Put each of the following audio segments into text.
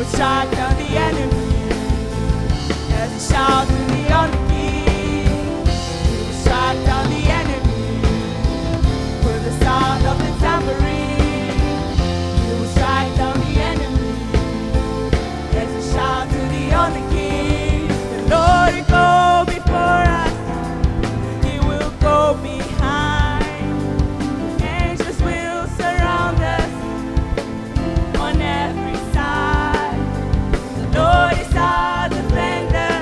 Strike down the enemy as a shout to the unking. We will strike down the enemy with the sound of the tambourine. We will strike down the enemy as a shout to the unking. The Lord will go before us, He will go behind. Angels will surround us on every side. Lord is our defender,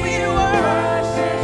We worship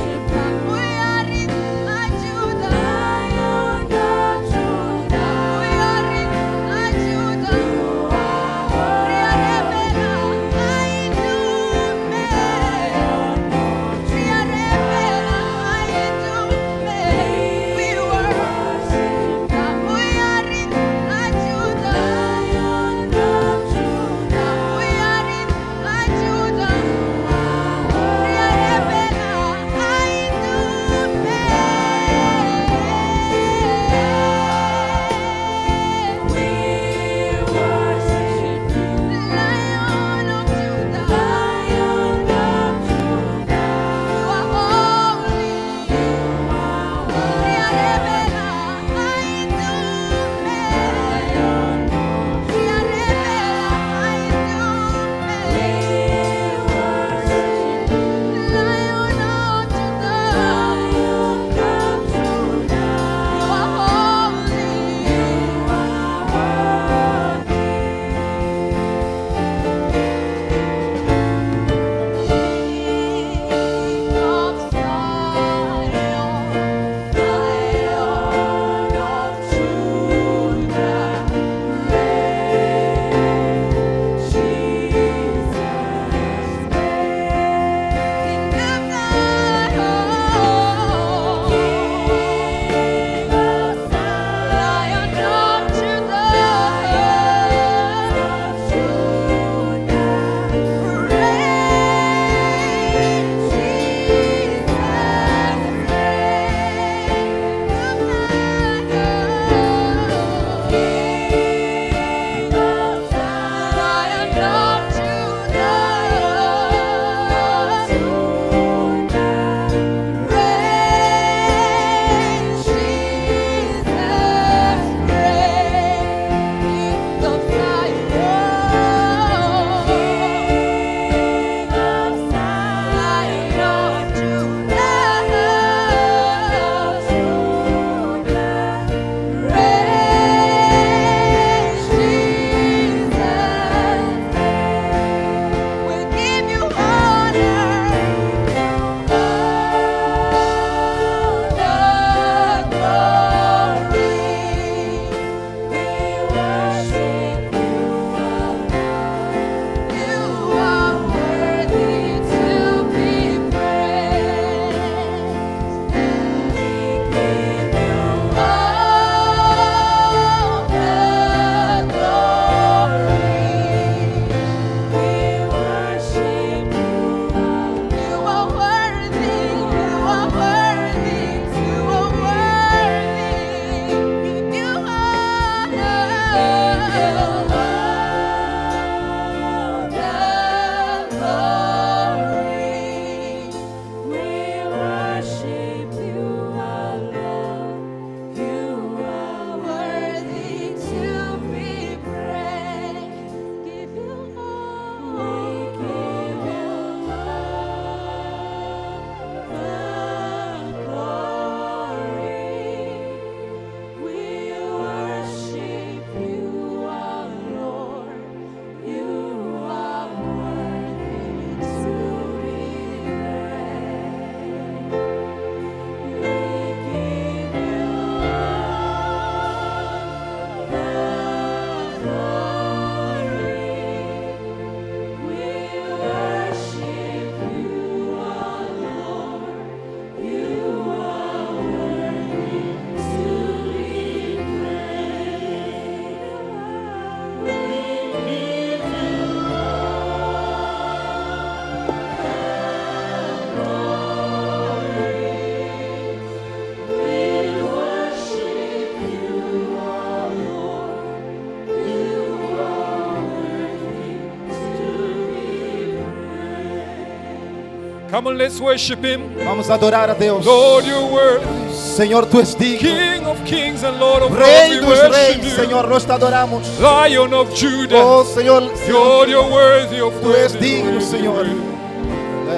Come on, let's worship Him. Vamos adorar a Deus. Lord, you're worthy. Senhor, Tu és digno. King of kings and Lord of lords, Rei we dos worship reis, you. Senhor, nós te adoramos. Lion of Judah. Oh, Senhor, Lord, you're worthy of Tu és worship. digno, Senhor.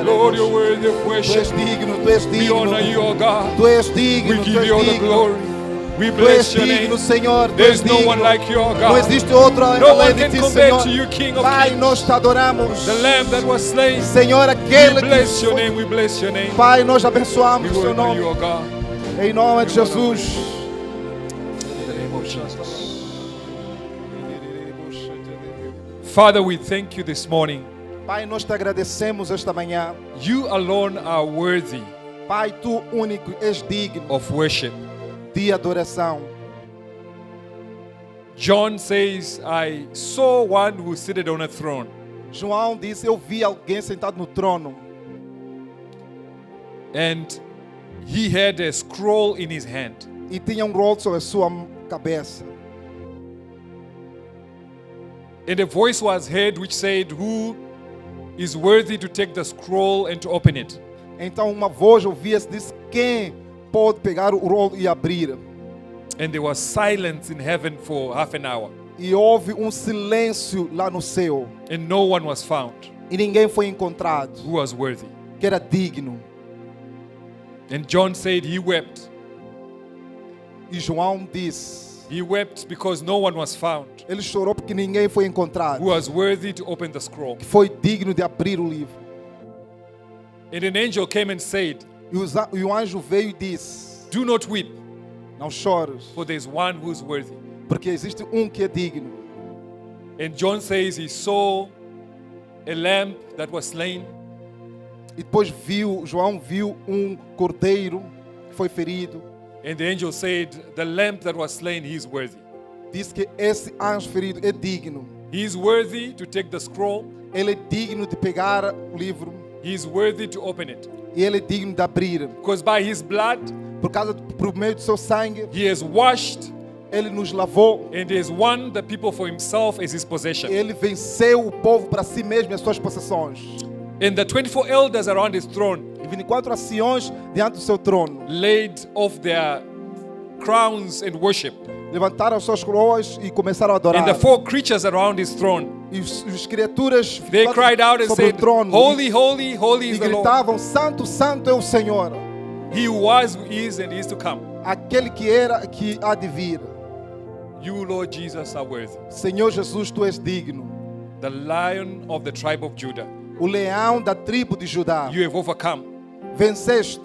Lord, you're worthy of Tu worship. és digno, Tu és We digno. honor you, O God. Tu és We digno, Tu give és you all the digno. glory. We Tu és bless your digno, name. Senhor. Tu There's és no digno. one like you, O Não God. existe outro No além one de can Ti, compare Senhor. to you, King of Pai, kings. nós te adoramos. The Lamb that was slain. Senhor, We aquele bless que your foi. name. We bless your name. Pai, nós We abençoamos o Seu honor nome. you, O God. Em nome de Jesus. In the name of Jesus. Father, we thank you this morning. Pai, nós te agradecemos esta manhã. You alone are worthy Pai, Tu único és digno of worship. de adoração. John says, I saw one who seated on a throne, João disse, eu vi alguém sentado no trono and he had a scroll in his hand. e tinha rolo sobre a sua cabeça. And a voice was heard which said, Who is worthy to take the scroll and to open it? Então uma voz ouvia-se, disse, quem pode pegar o rolo e abrir? And there was silence in heaven for half an hour, E houve silêncio lá no céu. and no one was found E ninguém foi encontrado who was worthy. que era digno. And John said he wept. E João disse, He wept because no one was found ele chorou porque ninguém foi encontrado who was worthy to open the scroll. que foi digno de abrir o livro. And an angel came and said, E o anjo veio e disse, Do not weep, não chores, for there is one who is worthy. porque existe que é digno. And John says he saw a lamb that was slain, E depois João viu cordeiro que foi ferido. and the angel said, The lamb that was slain, he is worthy. Diz que esse anjo ferido é digno. He is worthy to take the scroll, Ele é digno de pegar o livro he is worthy to open it. e ele é digno de abrir. Because by his blood, Por meio do seu sangue, he has washed ele nos lavou. and he has won the people for himself as his possession. Ele venceu o povo para si mesmo e as suas possessões. And the 24 elders around his throne E 24 anciões diante do seu trono laid off their crowns and worship. levantaram as suas coroas e começaram a adorar. And the four creatures around his throne, E as criaturas they ficaram cried out and sobre said, o trono Holy, holy, holy e is the Lord. gritavam, Santo, Santo é o Senhor, He who was, who is, and is to come. aquele que era, que há de vir. You, Lord Jesus, are worthy. Senhor Jesus, Tu és digno. The Lion of the tribe of Judah. O leão da tribo de Judá. You have overcome. Venceste.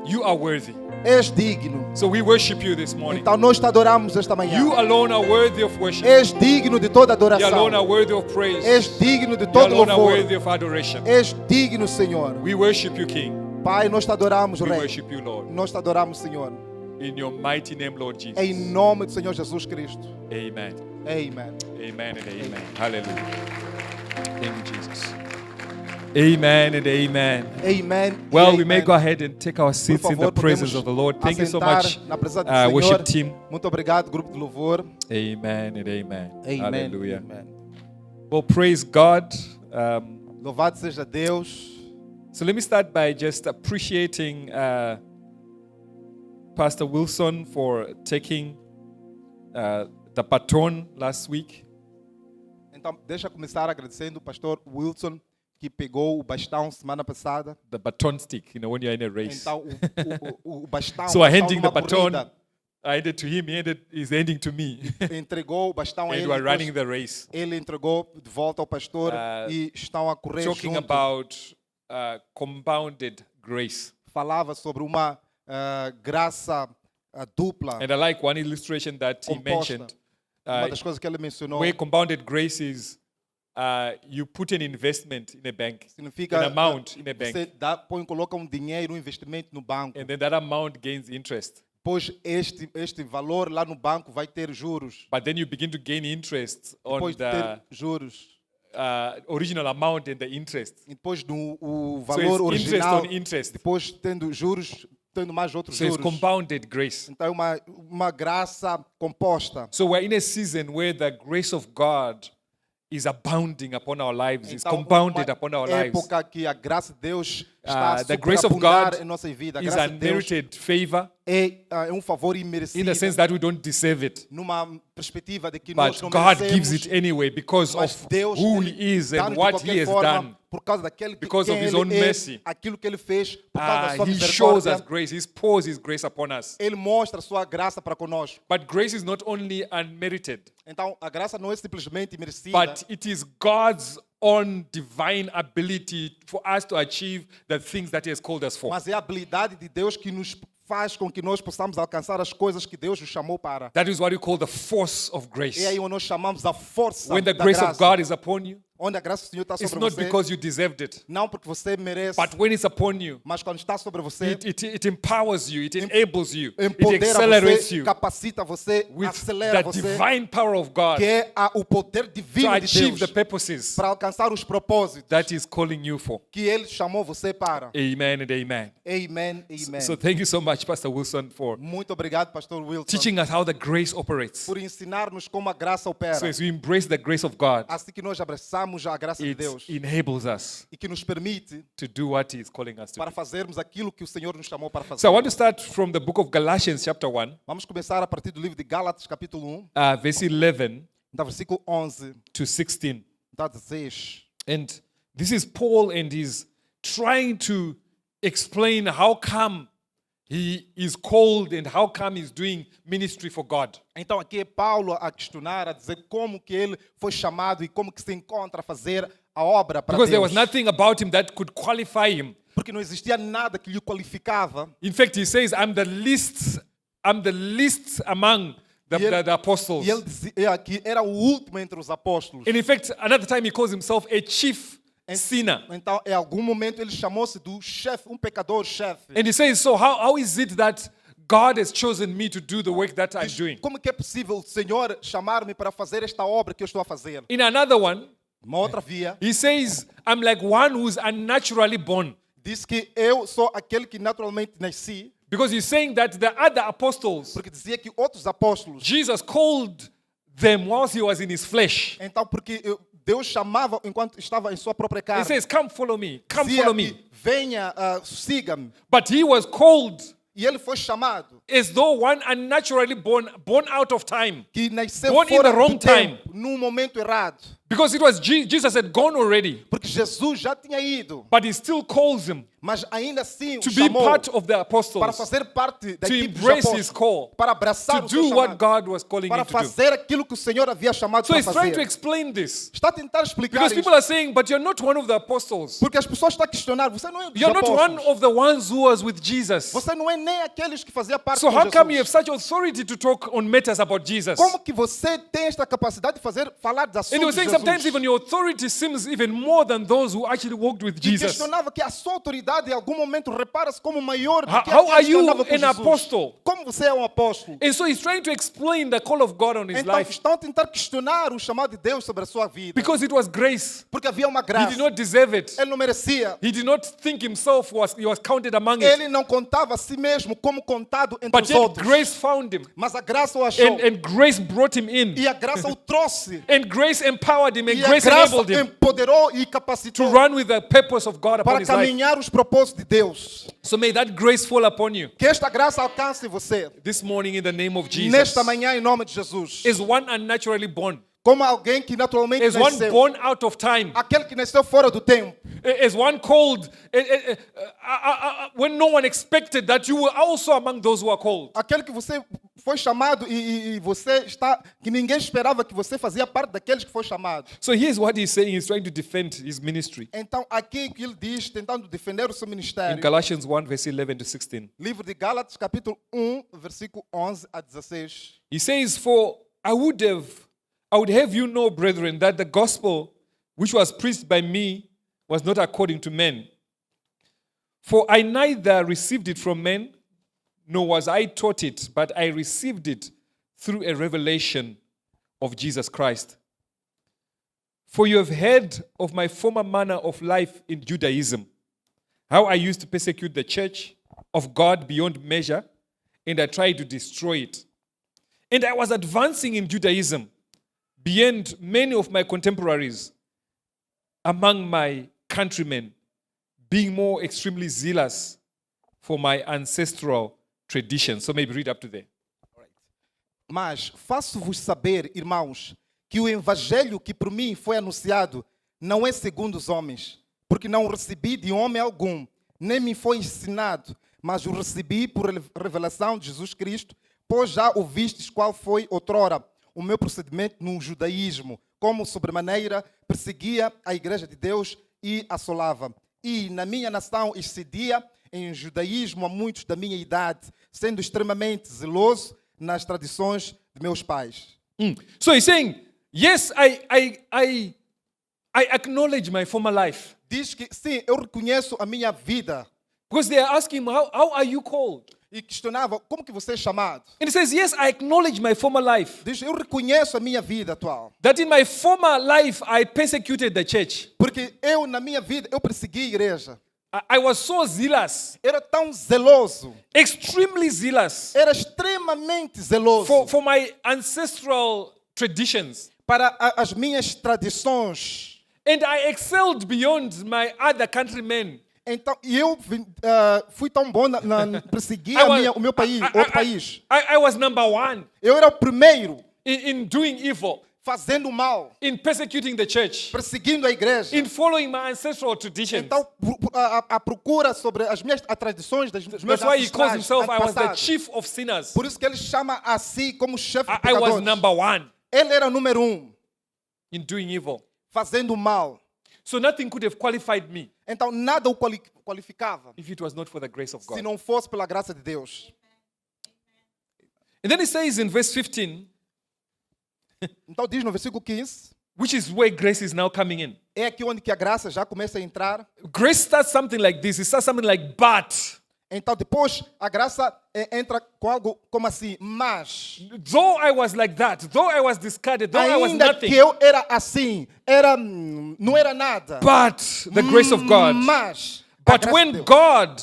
You are worthy. És digno. So we worship you this morning. Então nós te adoramos esta manhã. You alone are worthy of worship. És digno de toda You alone adoração. are worthy of praise. És digno de You todo alone are louvor. worthy of adoration. És digno, Senhor. We worship you, King. Pai, nós te adoramos, We Rei. worship you, Lord. Nós te adoramos, Senhor. In your mighty name, Lord Jesus. Em nome do Senhor Jesus Cristo. Amen. Amen. Amen and amen. Hallelujah. Thank you, Jesus. Amen and amen. Amen. Well, we may Amen. go ahead and take our Por seats in the favor, presence podemos of the Lord. Thank you so assentar much, na presença do Senhor. worship team. Muito obrigado, grupo de louvor. Amen and amen. Amen. Hallelujah. Amen. Well, praise God. Louvado seja Deus. So let me start by just appreciating Pastor Wilson for taking the baton last week. Então, deixa eu começar agradecendo o pastor Wilson, que pegou o bastão semana passada. The baton stick, when you're in a race. Então, o bastão, So o I'm bastão handing numa the baton. corrida, I handed to him, he's handing to me. entregou o bastão a And ele. we're depois running the race. ele entregou de volta ao pastor e estão a correr Talking junto. about compounded grace. Falava sobre uma graça dupla. And I like one illustration that he Composta. mentioned. Uma das coisas que ele mencionou Where compounded grace is, you put an investment in a bank, significa an amount in a você bank, coloca dinheiro, investimento no banco. and then that amount gains interest. Depois este valor lá no banco vai ter juros. But then you begin to gain interest on Depois de the ter juros. original amount and the interest. E depois o So valor it's interest original. on interest. Depois tendo juros, tendo mais outros So it's juros. compounded grace. Então é uma graça composta. So we're in a season where the grace of God is abounding upon our lives, is Então, compounded uma upon our lives. época que a graça de Deus está a The grace of superabundar God em nossa vida. A is graça de Deus unmerited favor é um favor in imerecido, the sense that we don't deserve it. numa perspectiva de que nós But não God merecemos, gives it anyway because mas of Deus who ele He is and dá-nos de what qualquer He has forma, done. por causa daquele que Because of quem His ele own é, mercy. aquilo que ele fez, por causa da sua He shows us misericórdia, grace. He pours His grace upon us. ele mostra a sua graça para conosco. But grace is not only unmerited, Então, a graça não é simplesmente merecida, but it is God's own divine ability for us to achieve the things that He has called us for. mas é a habilidade de Deus que nos faz com que nós possamos alcançar as coisas que Deus nos chamou para. That is what we call the force of grace. É aí onde nós chamamos a força When the da grace graça. of God is upon you, Onde a graça do Senhor está it's sobre not você, because you deserved it, não porque você merece, but when it's upon you, mas quando está sobre você, it empowers you, it enables you, it empodera accelerates você, you capacita você, with acelera the você, divine power of God que é o poder to divino de achieve the Deus purposes para alcançar os propósitos that He's calling you for. que Ele chamou você para. Amen and amen. Amen, amen. So thank you so much, Pastor Wilson, for Muito obrigado, Pastor Wilson, teaching us how the grace operates. por ensinar-nos como a graça opera. So as we embrace the grace of God, Assim que nós abraçamos a graça de it Deus enables us e que nos permite to do what He is calling us to para do. fazermos aquilo que o Senhor nos chamou para fazer. So I want to start from the book of Galatians chapter 1, Vamos começar a partir do livro de Gálatas, capítulo 1, verse 11 do versículo 11 to 16. a 16. And this is Paul, and he's trying to explain how come he is called and how come he's doing ministry for God. Então aqui é Paulo a questionar, a dizer como que ele foi chamado e como que se encontra a fazer a obra para Because there Deus. was nothing about him that could qualify him. Porque não existia nada que lhe qualificava. In fact, he says, I'm the least among the apostles. E ele dizia que era o último entre os apóstolos. And in fact, another time he calls himself a chief sinner. Então, em algum momento ele chamou-se do chefe, pecador-chefe. And he says, so how is it that God has chosen me to do the work that I'm doing? Como que é possível o Senhor chamar-me para fazer esta obra que eu estou a fazer? In another one, Uma outra via, he says, I'm like one who's unnaturally born. diz que eu sou aquele que naturalmente nasci, Because he's saying that the other apostles, porque dizia que outros apóstolos, Jesus called them whilst he was in his flesh. então porque Deus chamava enquanto estava em sua própria He carne. says, come follow me, come Dizia follow que, me. venha, siga-me. But he was called E ele foi chamado, as though one unnaturally born out of time. que nasceu Born in fora the wrong do tempo, num momento errado. Because it was Jesus had gone already. Porque Jesus já tinha ido, But he still calls him mas ainda assim o to be chamou part of the para apostles, fazer parte da to equipe dos embrace his apóstolos, call, para abraçar to o seu do what chamado, God was calling para him to do. fazer aquilo que o Senhor havia chamado So para he's trying to fazer. explain this. Está a tentar explicar Because isso, people are saying, but you're not one of the apostles. porque as pessoas estão a questionar, você não é dos You're not one apóstolos, of the ones who was with Jesus. você não é nem aqueles que faziam parte So com how come you have Jesus. such authority to talk on matters about Jesus? Como que você tem esta capacidade de falar dos And he was assuntos de saying sometimes Jesus? even your authority seems even more than those who actually walked with E Jesus. questionava que a sua autoridade em algum momento repara-se como maior do que How aqueles are que you andavam com an Jesus. apostle? Como você é um apóstolo? And so he's trying to explain the call of God on his Então life estão a tentar questionar o chamado de Deus sobre a sua vida. because it was grace. Porque havia uma He graça. did not deserve it. Ele não merecia. He did not think himself he was counted among it. Ele não contava a si mesmo como contado entre But os yet outros. grace found him. Mas a graça o achou. And grace brought him in. E a graça o trouxe. And grace empowered him. And E a grace graça enabled him empoderou e to capacitou run with the purpose of God upon para his life. caminhar os propósitos de Deus. So may that grace fall upon you Que esta graça alcance você. this morning in the name of Jesus. Nesta manhã, em nome de Jesus. Is one unnaturally born. Como alguém que naturalmente Is one nasceu. born out of time. Aquele que nasceu fora do tempo. Is one called when no one expected that you were also among those who are called. Aquele que você foi chamado e você está... Que ninguém esperava que você fazia parte daqueles que foi chamado. So here's what he's saying. He's trying to defend his ministry. Então, aqui que ele diz, tentando defender o seu In ministério. Galatians 1, verse 11 to 16. Livro de Gálatas, capítulo 1, versículo 11 a 16. He says, For I would have you know, brethren, that the gospel which was preached by me was not according to men. For I neither received it from men, nor was I taught it, but I received it through a revelation of Jesus Christ. For you have heard of my former manner of life in Judaism, how I used to persecute the church of God beyond measure, and I tried to destroy it. And I was advancing in Judaism, beyond many of my contemporaries among my countrymen, being more extremely zealous for my ancestral tradition. So maybe read up to there. Mas faço-vos saber, irmãos, que o evangelho que por mim foi anunciado não é segundo os homens, porque não o recebi de homem algum, nem me foi ensinado, mas o recebi por revelação de Jesus Cristo, pois já ouvistes qual foi outrora o meu procedimento no judaísmo, como sobremaneira perseguia a igreja de Deus e assolava. E na minha nação excedia em judaísmo a muitos da minha idade, sendo extremamente zeloso nas tradições de meus pais. So he's saying, yes, I acknowledge my former life. Diz que, sim, eu reconheço a minha vida. Because they are asking him, how are you called? E questionava, como que você é chamado? And he says, yes, I acknowledge my former life. Diz, eu reconheço a minha vida atual. That in my former life, I persecuted the church. Porque eu, na minha vida, eu persegui a igreja. I was so zealous, Era tão zeloso. extremely zealous Era extremamente zeloso for my ancestral traditions. para as minhas tradições. And I excelled beyond my other countrymen. Então, e eu fui tão bom na perseguir o meu país, outro país. I was number one Eu era o primeiro in doing evil, fazendo mal, in persecuting the church, perseguindo a igreja. in following my ancestral traditions. Então, a procura sobre as minhas tradições dos meus That's why he calls ancestrais, himself, I was the antepassados. chief of sinners. Por isso que ele chama a si como chefe de I was pecadores. number one Ele era o número 1, in doing evil. fazendo mal. So nothing could have qualified me Então, nada o qualificava if it was not for the grace of se God. não fosse pela graça de Deus. And then he says in verse 15, Então, diz no versículo 15, which is where grace is now coming in. é aqui onde que a graça já começa a entrar. Grace starts something like this. It starts something like, but. Então, depois, a graça entra com algo como assim, mas... Though I was like that, though I was discarded, though I was Ainda nothing, que eu era assim, não era nada. but the grace of God. Mas, a But graça de when Deus. God,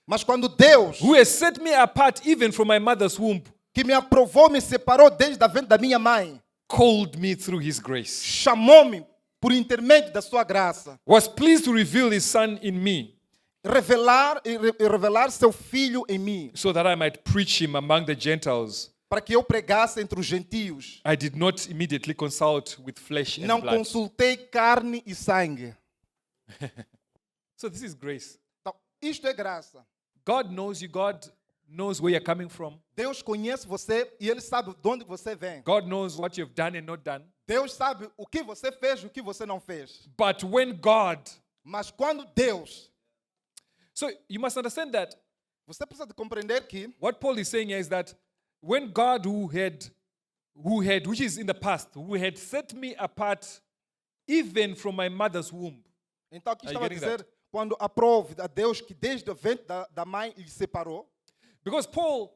Mas quando Deus, who has set me apart even from my mother's womb, que me aprovou, me separou desde a ventre da minha mãe, called me through his grace, chamou-me por intermédio da sua graça, was pleased to reveal his son in me, revelar seu filho em mim, so that I might preach him among the Gentiles, para que eu pregasse entre os gentios. I did not immediately consult with flesh and Não blood. consultei carne e sangue. So this is grace. Então, isto é graça. God knows you. God knows where you're coming from. Deus conhece você e Ele sabe de onde você vem. God knows what you've done and not done. Deus sabe o que você fez e o que você não fez. But when God, Mas quando Deus, so you must understand that você precisa de compreender que what Paul is saying is that when God who had, which is in the past, who had set me apart even from my mother's womb. então aqui Are you estava a getting dizer quando aprove a Deus que desde o ventre da mãe lhe separou. Because Paul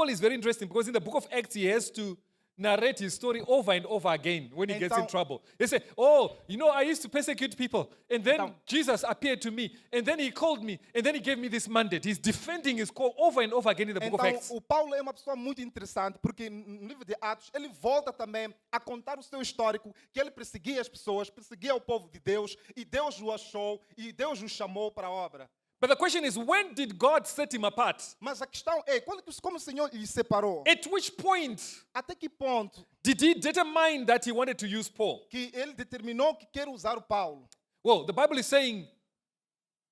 is very interesting because in the book of Acts he has to narrate his story over and over again when he gets in Então- trouble. He say, oh, I used to persecute people and then Então- Jesus appeared to me and then he called me and then he gave me this mandate. He's defending his call over and over again in the book of Então, Acts. o Paulo é uma pessoa muito interessante, porque no livro de Atos, ele volta também a contar o seu histórico, que ele perseguia as pessoas, perseguia o povo de Deus, e Deus o achou, e Deus o chamou para a obra. But the question is, when did God set him apart? Mas a questão é, como o Senhor lhe separou? At which point Até que ponto did he determine that he wanted to use Paul? que ele determinou que quer usar o Paulo? Well, the Bible is saying,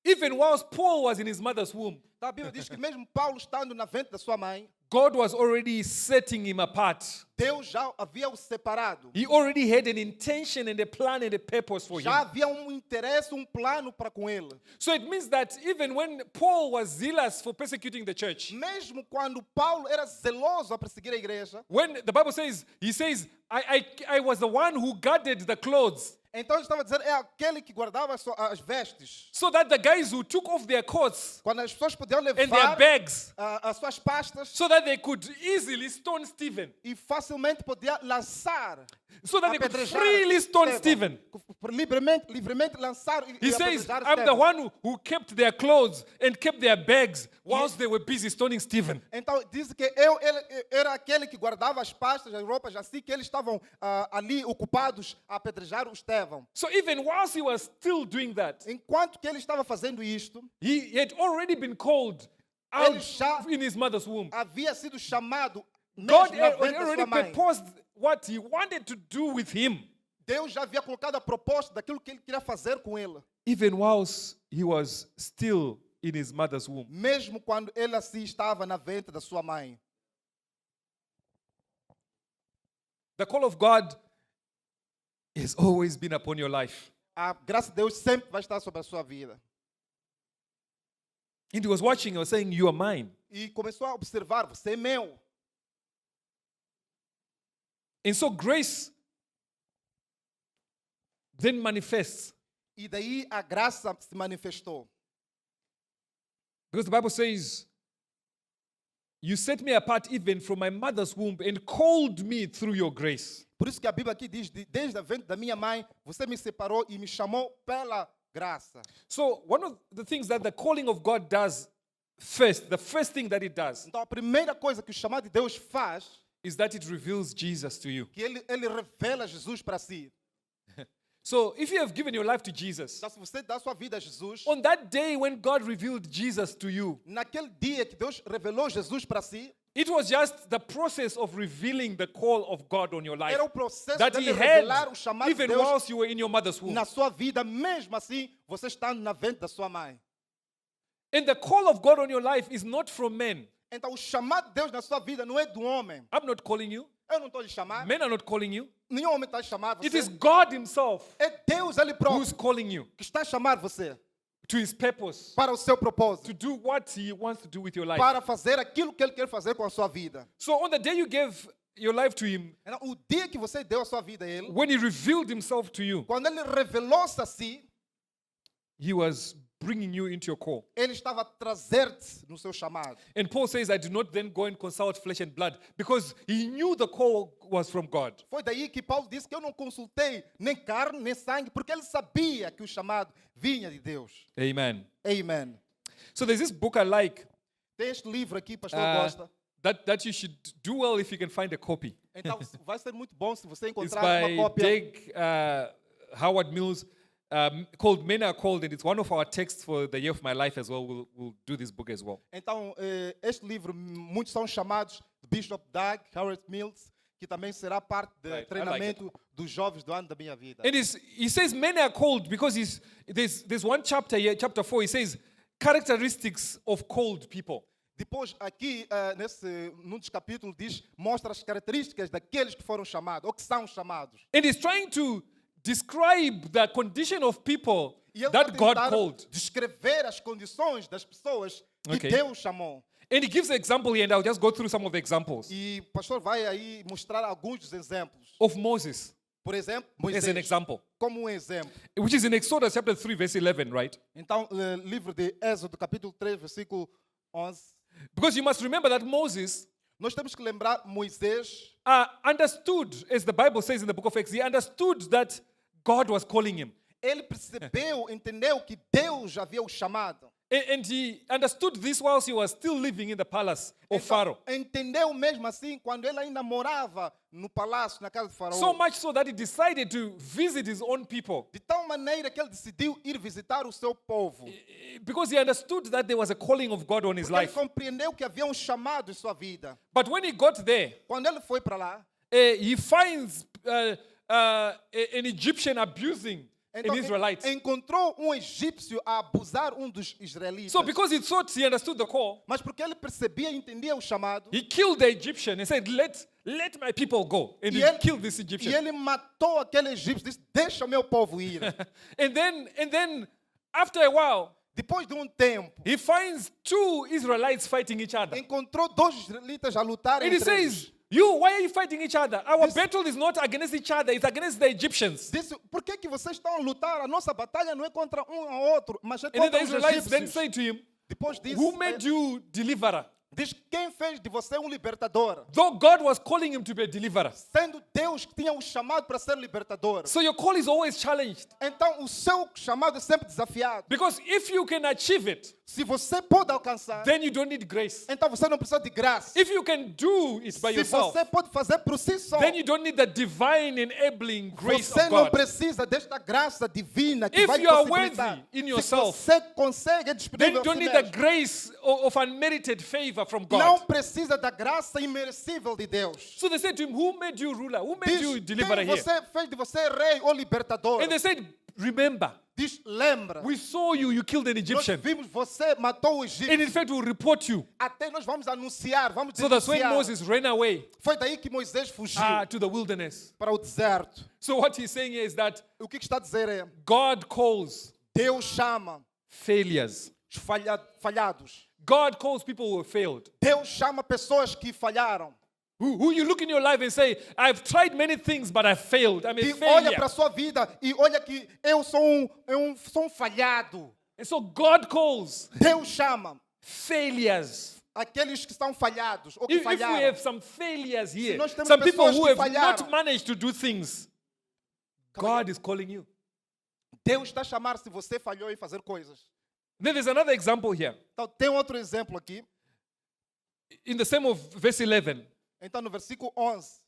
even whilst Paul was in his mother's womb, Então, a Bíblia diz que mesmo Paulo estando na ventre da sua mãe, God was already setting him apart. Deus já havia o separado. He already had an intention and a plan and a purpose for Já him. havia interesse, plano para com ele. So it means that even when Paul was zealous for persecuting the church, Mesmo quando Paulo era zeloso a perseguir a igreja, when the Bible says, he says, I was the one who guarded the clothes então ele estava a dizer, é aquele que guardava as vestes. so that the guys who took off their coats Quando as pessoas podiam and their levar bags as suas pastas so that they could easily stone Stephen. e facilmente podia lançar so that they could apedrejar freely stone Stephen. livremente lançaram e He says, apedrejar I'm the Estevão. one who kept their clothes and kept their bags whilst they were busy stoning Stephen. Então diz que ele era aquele que guardava as pastas, as roupas, assim que eles estavam ali ocupados a apedrejar o Estevão. So even whilst he was still doing that, Enquanto que ele estava fazendo isto, he had already been called Ele out já- in his mother's womb. havia sido chamado God mesmo na had ventre da already sua mãe. proposed what he wanted to do with him, Deus já havia colocado a proposta daquilo que ele queria fazer com ele. even whilst he was still in his mother's womb. Mesmo quando ele assim estava na ventre da sua mãe. The call of God has always been upon your life. A graça de Deus sempre vai estar sobre a sua vida. And he was watching, he was saying, You are mine. E começou a observar, você é meu. And so grace then manifests. E daí a graça se manifestou. Because the Bible says, You set me apart even from my mother's womb and called me through your grace. Por isso que a Bíblia aqui diz, desde a ventre da minha mãe, você me separou e me chamou pela graça. So, one of the things that the calling of God does first, the first thing that it does, Então a primeira coisa que o chamado de Deus faz, is that it reveals Jesus to you. que ele revela Jesus para si. So, if you have given your life to Jesus, Então se você dá sua vida a Jesus, on that day when God revealed Jesus to you, naquele dia que Deus revelou Jesus para si, it was just the process of revealing the call of God on your life era o processo that dele He revelar o had chamado de even Deus whilst you were in your mother's womb. na sua vida, mesmo assim, você estando na ventre da sua mãe. And the call of God on your life is not from men. Então o chamado de Deus na sua vida não é do homem. I'm not calling you. Eu não estou lhe chamando. Men are not calling you. Nenhum homem está a chamar It você. is God Himself É Deus ele who's próprio calling you que está a chamar você to His purpose, para o seu propósito, to do what He wants to do with your life. para fazer aquilo que ele quer fazer com a sua vida. So on the day you gave your life to Him, Então, o dia que você deu a sua vida a ele, when He revealed Himself to you, quando ele revelou-se a si, He was bringing you into your call. ele estava a trazer-te no seu chamado. And Paul says, I do not then go and consult flesh and blood because he knew the call was from God. Foi daí que Paulo disse que eu não consultei nem carne, nem sangue, porque ele sabia que o chamado vinha de Deus. Amen. Amen. So there's this book I like Tem este livro aqui, pastor gosta. that you should do well if you can find a copy. Então vai ser muito bom se você It's encontrar uma by cópia. Dag Howard Mills called Men Are Called, and it's one of our texts for the year of my life as well. We'll do this book as well. Então, este livro, muitos são chamados de Bishop Dag Howard Mills, que também será parte do Right, I treinamento dos jovens do ano da minha vida. And he says men are called because there's one chapter here, chapter 4, he says characteristics of called people. Depois, aqui, num dos capítulos, mostra as características daqueles que foram chamados, ou que são chamados. And he's trying to describe the condition of people E ele that vai God tentar called. descrever as condições das pessoas que Okay. Deus chamou. And he gives an example here, and I'll just go through some of the examples E o pastor vai aí mostrar alguns dos exemplos. of Moses Por exemplo, as Moisés, an example, como um exemplo. which is in Exodus chapter 3, verse 11, right? Então, livro de Êxodo, capítulo 3, versículo 11. Because you must remember that Moses Nós temos que lembrar Moisés, understood, as the Bible says in the book of Exodus, he understood that God was calling him. ele percebeu, entendeu que Deus havia o chamado. And he understood this whilst he was still living in the palace of Pharaoh. Entendeu mesmo assim quando ele ainda morava no palácio, na casa de Faraó. So much so that he decided to visit his own people De tal maneira que ele decidiu ir visitar o seu povo. because he understood that there was a calling of God on his Porque ele life. compreendeu que havia um chamado em sua vida. But when he got there, Quando ele foi para lá, he finds an Egyptian abusing então, an Israelite. encontrou um egípcio a abusar dos israelitas. So because he thought he understood the call, Mas porque ele percebia e entendia o chamado, he killed the Egyptian and said, let my people go. And e he killed this e Egyptian. ele matou aquele egípcio, disse: deixa meu povo ir. And then after a while, Depois de um tempo, he finds two Israelites fighting each other. encontrou dois israelitas a lutar And he entre eles. says, why are you fighting each other? Our battle is not against each other, it's against the Egyptians. Disse: por que vocês estão a lutar? A nossa batalha não é contra um ao outro, mas é And then the contra os Israelites then egípcios. say to him, Depois disso, who made you deliverer? Diz quem fez de você um libertador, Though God was calling him to be a deliverer. sendo Deus que tinha o chamado para ser libertador. So your call is always challenged. Então o seu chamado é sempre desafiado. Because if you can achieve it, Se você pode alcançar, then you don't need grace. então você não precisa de graça. If you can do it by Se yourself, você pode fazer por si só, then you don't need the divine enabling grace você of não God. precisa desta graça divina que If vai you are possibilitar. worthy in Se yourself, você consegue, é Then disponível you a don't si need the mesmo. grace of unmerited favor from Não God. precisa da graça imerecível de Deus. So they said to him, who made you ruler? Who made Diz, you deliverer quem here? você fez de você rei ou libertador? And they said, remember, Diz, lembra. we saw you, you killed an Nós Egyptian. vimos você matou o And egípcio. in fact, we'll report you. Até nós vamos anunciar, vamos So that's when denunciar. Moses ran away Foi daí que Moisés fugiu to the wilderness. para o deserto. So what he's saying here is that O que está a dizer é, God calls Deus chama failures. os falhados. God calls people who have failed. Deus chama pessoas que falharam. Who you look in your life and say, I've tried many things, but I've failed. I'm a Que olha failure. para a sua vida e olha que eu sou um falhado. And so God calls Deus chama failures. aqueles que estão falhados ou que If we falharam. have some failures here, nós temos some people pessoas who que have not falharam. managed to do things, God is calling you. Deus está a chamar se você falhou em fazer coisas. Then there's another example here. Então, tem outro exemplo aqui. In the same of verse 11. Então, no versículo 11.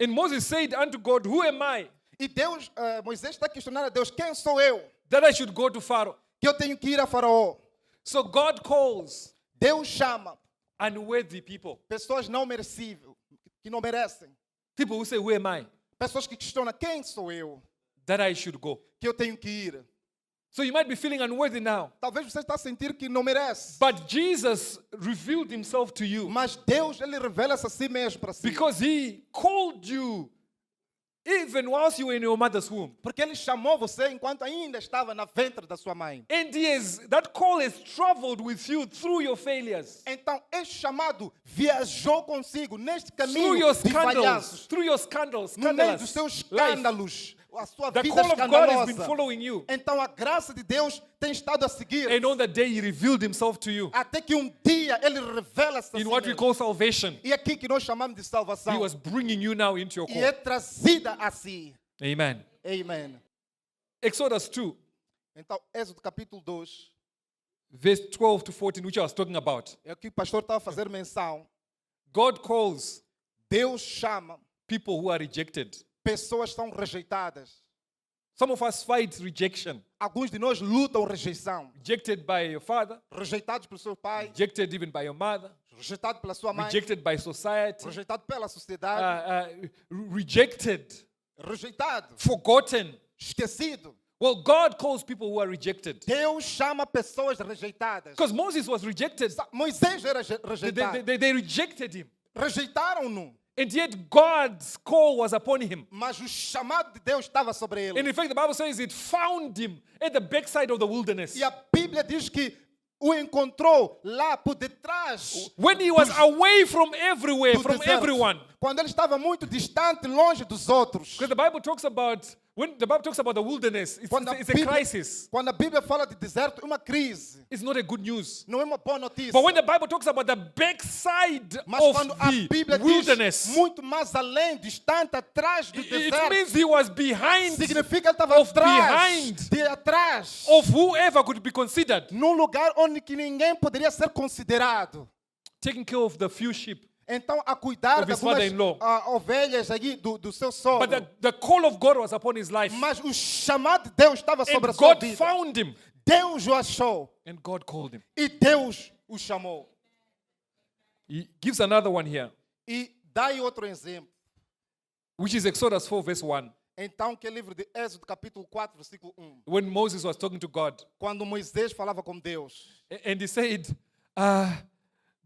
And Moses said unto God, who am I E Deus, Moisés está questionando a Deus, quem sou eu? that I should go to Pharaoh? Que eu tenho que ir a Faraó. So God calls Deus chama unworthy people. pessoas não merecíveis, que não merecem. People who say, who am I Pessoas que questionam, quem sou eu? that I should go? Que eu tenho que ir. So you might be feeling unworthy now. Talvez você está a sentir que não merece. But Jesus revealed himself to you Mas Deus, Ele revela-se a si mesmo para si. because he called you even whilst you were in your mother's womb. Porque Ele chamou você enquanto ainda estava na ventre da sua mãe. And that call has traveled with you through your failures, Então, este chamado viajou consigo neste through caminho your de scandals, falhanços. through your scandals, No meio dos seus scandalous life. escândalos, a sua The vida call of God has been escandalosa. following you. Então, a graça de Deus tem estado a seguir. And on that day, he revealed himself to you Até que um dia Ele revela-se a in si what we mesmo. call salvation. E aqui que nós chamamos de He salvação. was bringing you now into your E é call. trazida a si. Amen. Amen. Exodus 2, Então, Êxodo capítulo 2. verse 12 to 14, which I was talking about. É o que o pastor estava a fazer menção. God calls Deus chama people who are rejected. pessoas que são rejeitadas. Some of us fight rejection. Alguns de nós lutam rejeição. Rejected by your father, Rejeitados pelo seu pai, rejected even by your mother, rejeitado pela sua mãe, rejected by society, rejeitado pela sociedade, rejected, rejeitado, forgotten. esquecido. Well, God calls people who are rejected. Deus chama pessoas rejeitadas. Because Moses was rejected. Moisés era They, rejeitado. they rejected him. Rejeitaram-no. And yet God's call was upon him. Mas o chamado de Deus estava sobre ele. And in fact, the Bible says it found him at the backside of the wilderness. E a Bíblia diz que o encontrou lá por detrás When he was away from everywhere, do from deserto. everyone. Quando ele estava muito distante, longe dos outros. Because the Bible talks about, when the Bible talks about the wilderness, Quando it's a crisis. quando a Bíblia fala de deserto, é uma crise. It's not a good news. Não é uma boa notícia. But when the Bible talks about the backside Mas of quando a the Bíblia wilderness, diz muito mais além, distante, atrás do it deserto, means he was behind significa que ele estava of atrás, behind de atrás, of whoever could be considered, num lugar onde que ninguém poderia ser considerado. taking care of the few sheep. Então, a cuidar Of de his algumas father-in-law. ovelhas aí do seu sogro. But the call of God was upon his life. Mas o chamado de Deus estava sobre And a sua God vida. found him. Deus o achou And God called him. e Deus o chamou. He gives another one here, E dá aí outro exemplo. which is Exodus 4, verse 1. Então, que é livro de Êxodo, capítulo 4, versículo 1. When Moses was talking to God. Quando Moisés falava com Deus. And he said,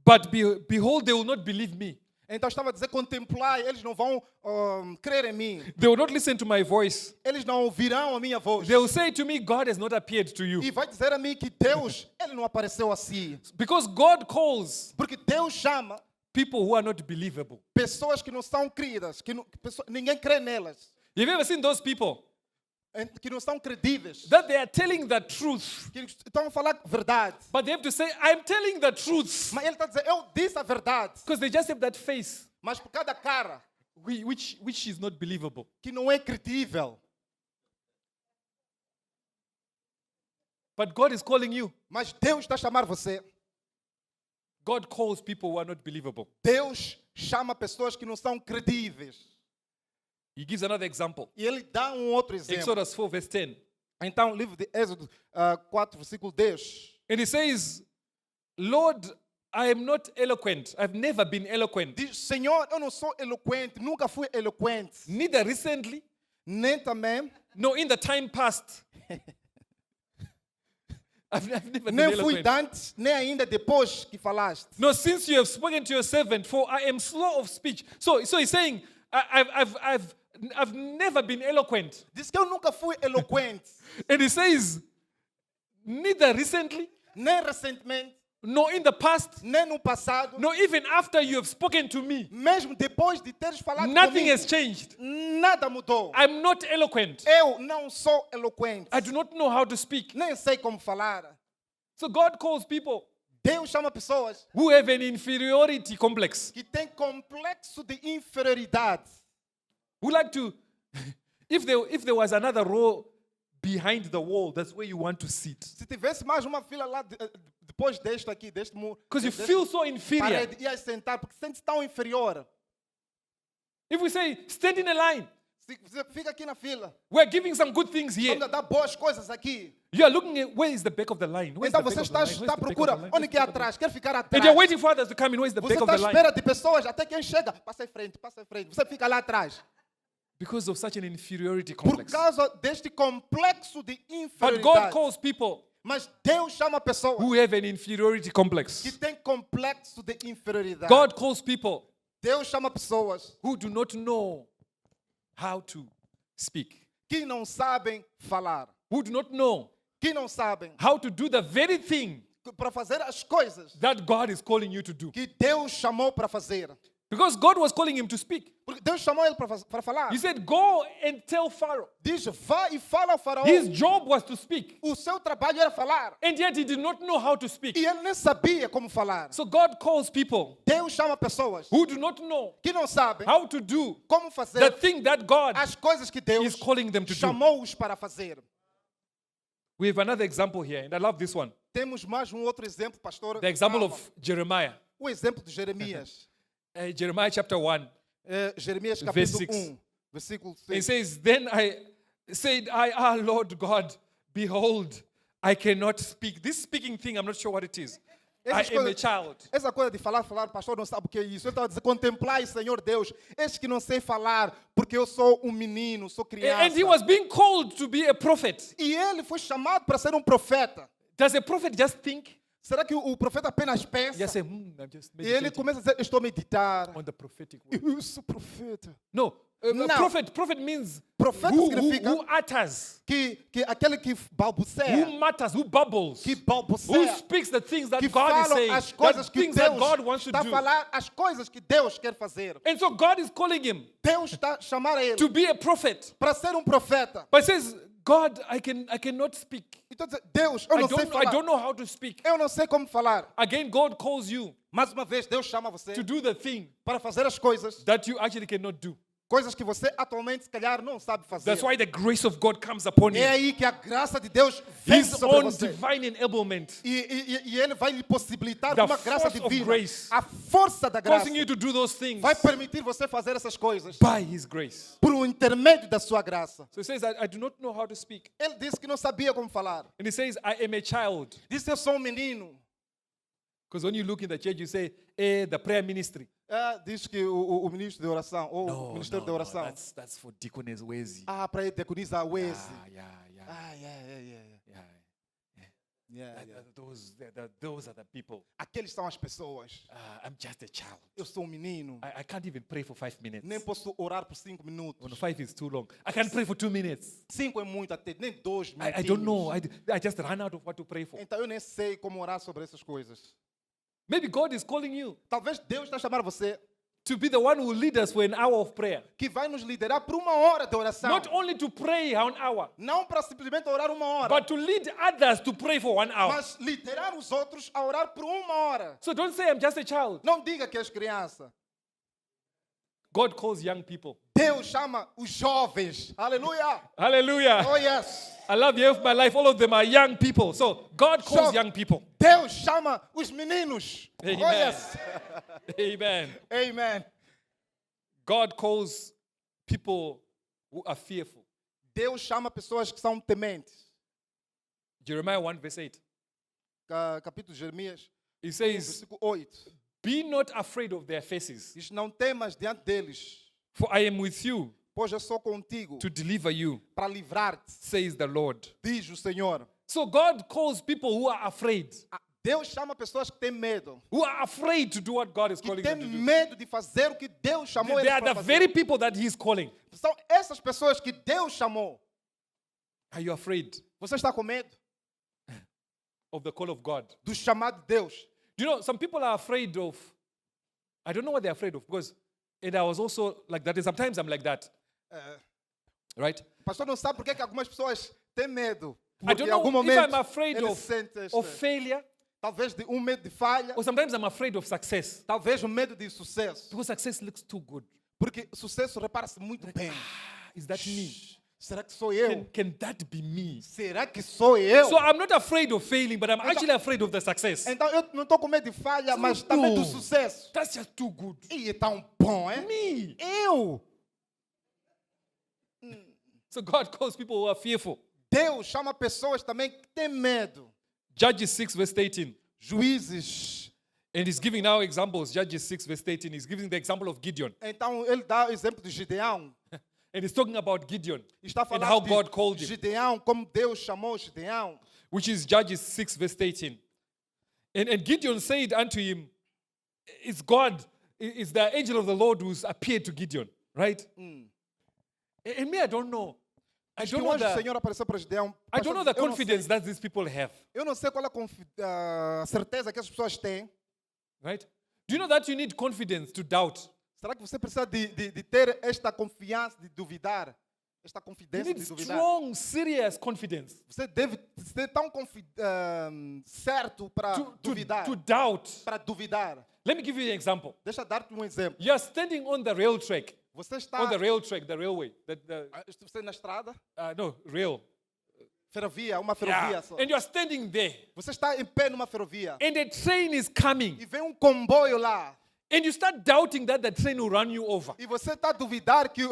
but behold, they will not believe me. Então, estava a dizer, contemplar, eles não vão crer em mim. They will not listen to my voice. Eles não ouvirão a minha voz. They will say to me, God has not appeared to you. E vai dizer a mim que Deus, Ele não apareceu assim. Because God calls Porque Deus chama people who are not believable. pessoas que não são cridas, que ninguém crê nelas. Have you ever seen those people que não são credíveis, that they are telling the truth, que estão a falar verdade. but they have to say, I'm telling the truth. Mas ele está a dizer, eu disse a verdade. Because they just have that face, Mas por cada cara which is not believable. que não é credível. But God is calling you. Mas Deus está a chamar você. God calls people who are not believable. Deus chama pessoas que não são credíveis. He gives another example. E ele dá um outro exemplo. Exodus 4, verse 10. Então, livro de Êxodo 4, versículo 10. And he says, Lord, I am not eloquent. I've never been eloquent. Diz, Senhor, eu não sou eloquente, nunca fui eloquente. Neither recently, Nem também, nor in the time past. I've never been nem fui eloquent. antes, nem ainda depois que falaste. No, since you have spoken to your servant, for I am slow of speech. So he's saying, I've never been eloquent. Diz que eu nunca fui eloquente, And he says, neither recently, nem recentemente, nor in the past, nem no passado, nor even after you have spoken to me. mesmo depois de teres falado Nothing comigo, has changed. nada mudou. I'm not eloquent. Eu não sou eloquente, I do not know how to speak. nem sei como falar. So God calls people Deus chama pessoas who have an inferiority complex, que têm complexo de inferioridade. who like to, if there was another row behind the wall, that's where you want to sit. Se tivesse mais uma fila lá depois deste aqui, deste muro, Because you feel so inferior. parede, ia sentar porque sente tão inferior. If we say, stand in a line, Se você fica aqui na fila, we're giving some good things here. vamos dar boas coisas aqui. You are looking at where is the back of the line? Where's Então the você back of the está, line? Where's está à the back of procura, the line? onde que é atrás? Quer ficar And atrás? you're waiting for others to come in. Where's the Você back of está the à line? espera de pessoas, até quem chega, passa em frente, passa em frente. Você fica lá atrás. Because of such an inferiority Por complex. causa deste complexo de But God inferioridade. calls people Mas Deus chama pessoas who have an inferiority que complex. têm complexo de inferioridade. God calls people Deus chama pessoas who do not know how to speak, que não sabem falar, who do not know que não sabem how to do the very thing para fazer as coisas that God is calling you to do. que Deus chamou para fazer. Because God was calling him to speak. Porque Deus chamou ele para falar. He said, go and tell Pharaoh. Diz, vá e fala ao faraó. His job was to speak. O seu trabalho era falar. And yet he did not know how to speak. E ele nem sabia como falar. So God calls people Deus chama pessoas who do not know que não sabem how to do como the fazer thing that God as coisas que Deus is calling them to do. chamou-os para fazer. We have another example here, and I love this one. Temos mais um outro exemplo, pastor. The example Calma. of Jeremiah. O exemplo de Jeremias. Jeremiah chapter 1. Jeremias Verse capítulo 6. 1, versículo It 6. says, Then I said, Lord God, behold, I cannot speak. This speaking thing, I'm not sure what it is. I Essas am a coisas- child. Essa coisa de falar, pastor não sabe o que é isso. Eu estava dizendo, contemplai, Senhor Deus, estes que não sei falar, porque eu sou um menino, sou criança. And he was being called to be a prophet. E ele foi chamado para ser um profeta. Does a prophet just think? Será que o profeta apenas pensa? Just say, I'm just E ele meditating começa a dizer, eu estou a meditar. on the prophetic word. Eu sou profeta. No, No. prophet means Profeta who significa- utters, Que aquele que balbuceia, who mutters, who bubbles, que who balbuceia, speaks the things that que God is falam saying, as coisas the que things that Deus God wants to está a do. falar, as coisas que Deus quer fazer. And so God is calling him Deus está a chamar ele to be a prophet. para ser um profeta. But he says, God, I cannot speak. Então, Deus, eu I não sei don't falar. know how to speak. Eu não sei como falar. Again, God calls you Mais uma vez, Deus chama você to do the thing para fazer as coisas, that you actually cannot do. coisas que você atualmente, se calhar, não sabe fazer. That's why the grace of God comes upon É you. aí que a graça de Deus vem His sobre own você. divine enablement, E Ele vai lhe possibilitar The uma graça force of divina. grace. A força da graça causing you to do those things vai permitir você fazer essas coisas by His grace. por um intermédio da sua graça. So he says, I do not know how to speak. Ele disse que não sabia como falar. And he says, I am a child. Disse, eu sou um menino. Because when you look in the church, you say, the prayer ministry. Diz que o ministro de oração, ou o ministério de oração. That's for Deaconess Wezi. Para diaconisa a Wese. Yeah. Those are the people. Aqueles são as pessoas. I'm just a child. Eu sou um menino. I can't even pray for 5 minutes. Nem posso orar por 5 minutos. Oh, no, 5 is too long. I can't pray for 2 minutes. 5 é muito até, nem 2 minutos. I don't know. I just run out of what to pray for. Então eu nem sei como orar sobre essas coisas. Maybe God is calling you Talvez Deus está a chamar você to be the one who will lead us for an hour of prayer. que vai nos liderar por uma hora de oração. Not only to pray an hour, Não para simplesmente orar uma hora, but to lead others to pray for 1 hour. mas liderar os outros a orar por uma hora. So don't say I'm just a child. Não diga que és criança. God calls young people. Deus chama os jovens. Aleluia. Hallelujah. Oh yes. I love you of my life. All of them are young people. So God calls So- young people. Deus chama os meninos. Amen. Oh yes. Amen. Amen. God calls people who are fearful. Deus chama pessoas que são tementes. Jeremiah 1 verse 8. Capítulo de Jeremias, He says, versículo 8. be not afraid of their faces, Diz, não temas diante deles, for I am with you pois eu sou contigo to deliver you, para livrar-te, says the Lord. diz o Senhor. So God calls people who are afraid, Deus chama pessoas que têm medo, who are afraid to do what God is que calling têm them to do. medo de fazer o que Deus chamou They eles are para the fazer. very people that He is calling. São essas pessoas que Deus chamou. Are you afraid Você está com medo of the call of God? do chamado de Deus? Do you know, some people are afraid of, I don't know what they're afraid of, because and I was also like that, and sometimes I'm like that, right? O pastor não sabe por que algumas pessoas têm medo. I Porque don't em algum know if momento I'm afraid eles of sentem failure, talvez de medo de falha, or sometimes I'm afraid of success, talvez medo de sucesso. because success looks too good. Porque o sucesso repara-se muito bem. Is that me? Será que sou eu? Can that be me? Será que sou eu? So I'm not afraid of failing, but I'm actually afraid of the success. Então eu não estou com medo de falha, mas também do sucesso. That's just too good. E é tão bom, é? Me. Eu. So God calls people who are fearful. Deus chama pessoas também que têm medo. Judges 6 verse 18. Juízes. And he's giving now examples. Judges 6 verse 18. He's giving the example of Gideon. Então ele dá o exemplo de Gideão. And he's talking about Gideon Está and how falando God called de him, Gideão, como Deus chamou Gideão. which is Judges 6 verse 18. And Gideon said unto him, it's God, it's the angel of the Lord who's appeared to Gideon, right? And me, I don't know. I Diz que don't o know anjo do the, Senhor apareceu para Gideão. I don't know the Eu não confidence sei- that these people have, Eu não sei qual é a certeza que as pessoas têm. right? Do you know that you need confidence to doubt? Será que você precisa de ter esta confiança, de duvidar? Esta You confidência need de duvidar? strong, serious confidence Você deve ser tão certo para duvidar. to doubt. Para duvidar. Let me give you an example. Deixa eu dar-te um exemplo. You're standing on the rail track, Você está on the rail track, the railway, você na estrada, no, rail. ferrovia, uma ferrovia só. And you're standing there, Você está em pé numa ferrovia and a train is coming, e vem comboio lá and you start doubting that the train will run you over. e você está a duvidar que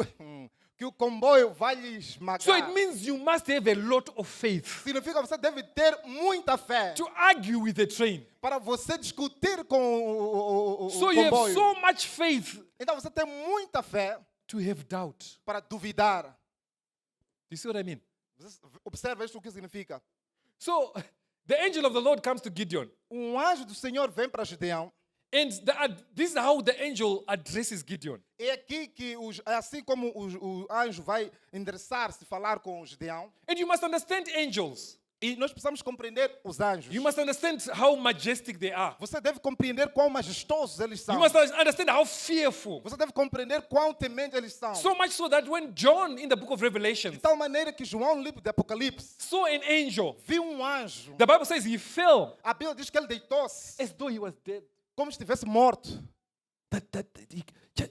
que o comboio vai lhe esmagar. So it means you must have a lot of faith Significa que você deve ter muita fé to argue with the train. para você discutir com o So you have comboio. so much faith Então você tem muita fé to have doubt. para duvidar. Do you see what I mean? Você observa isso o que significa. So the angel of the Lord comes to Gideon. Um anjo do Senhor vem para Gideão. And this is how the angel addresses Gideon. É aqui que é assim como o anjo vai endereçar-se, falar com Gideão. And you must understand angels. E nós precisamos compreender os anjos. You must understand how majestic they are. Você deve compreender quão majestosos eles são. You must understand how fearful. Você deve compreender quão tementes eles são. So much so that when John in the book of De Revelation tal maneira que João, no livro de Apocalipse, saw an angel, viu um anjo. the Bible says he fell A Bíblia diz que ele deitou-se as though he was dead. como se estivesse morto. That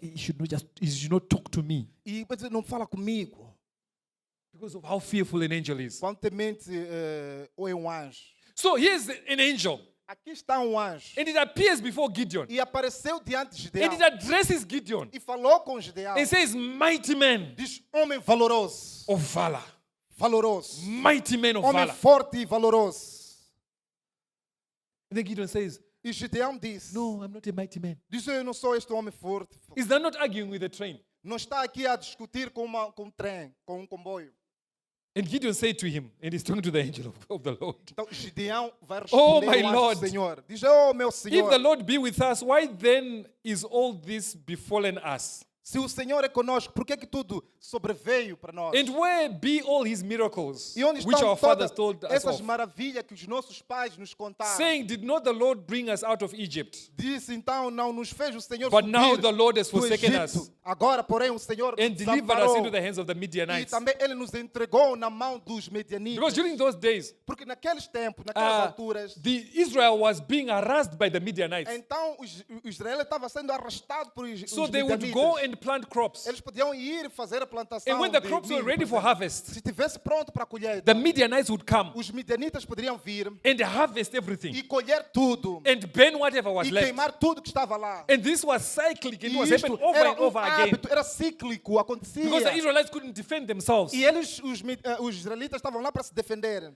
he should not talk to me E vai dizer, não fala comigo. because of how fearful an angel is. Quão temente ou é um anjo. So here's an angel, Aqui está um anjo. and it appears before Gideon, E apareceu diante de and Gideão. it addresses Gideon. E falou com Gideão. It says, "Mighty man Diz, homem valoroso. of valor, Valoroso. mighty man of Homem valor." forte e valoroso. And then Gideon says, E Gideão disse. "No, I'm not a mighty man." Diz, eu não sou este homem forte. Is that not arguing with the train? Não está aqui a discutir com um trem, com um comboio. And Gideon said to him, and he's talking to the angel of the Lord, Então Gideão vai Oh, responder my ao anjo Lord. do Senhor. Diz, oh meu "If Senhor. the Lord be with us, why then is all this befallen us? Se o Senhor é conosco, por que que tudo sobreveio para nós? And where be all his miracles, E onde which estão our fathers todas told us essas of? maravilhas que os nossos pais nos contaram? Saying, did not the Lord bring us out of Egypt? Disse então, não nos fez o Senhor But now subir the Lord has do forsaken Egito. us Agora, porém, o Senhor and nos delivered us desamparou. into the hands of the E Midianites. também Ele nos entregou na mão dos medianitas. Because during those days, Porque naqueles tempos, naquelas alturas, the Israel was being harassed by the Midianites. então o Israel estava sendo arrastado por os So they would go midianitas. and plant crops. Eles podiam ir fazer a plantação. And when the de crops were milho, ready por for exemplo. harvest, Se estivesse pronto para a colheita, the Midianites would come os midianitas poderiam vir and harvest e everything colher tudo and burn whatever was e left. queimar tudo que estava lá. And this was cyclic. It E was isto happening over era and over again. hábito, era cíclico, acontecia. Because the Israelites couldn't defend themselves. E eles, os israelitas estavam lá para se defenderem.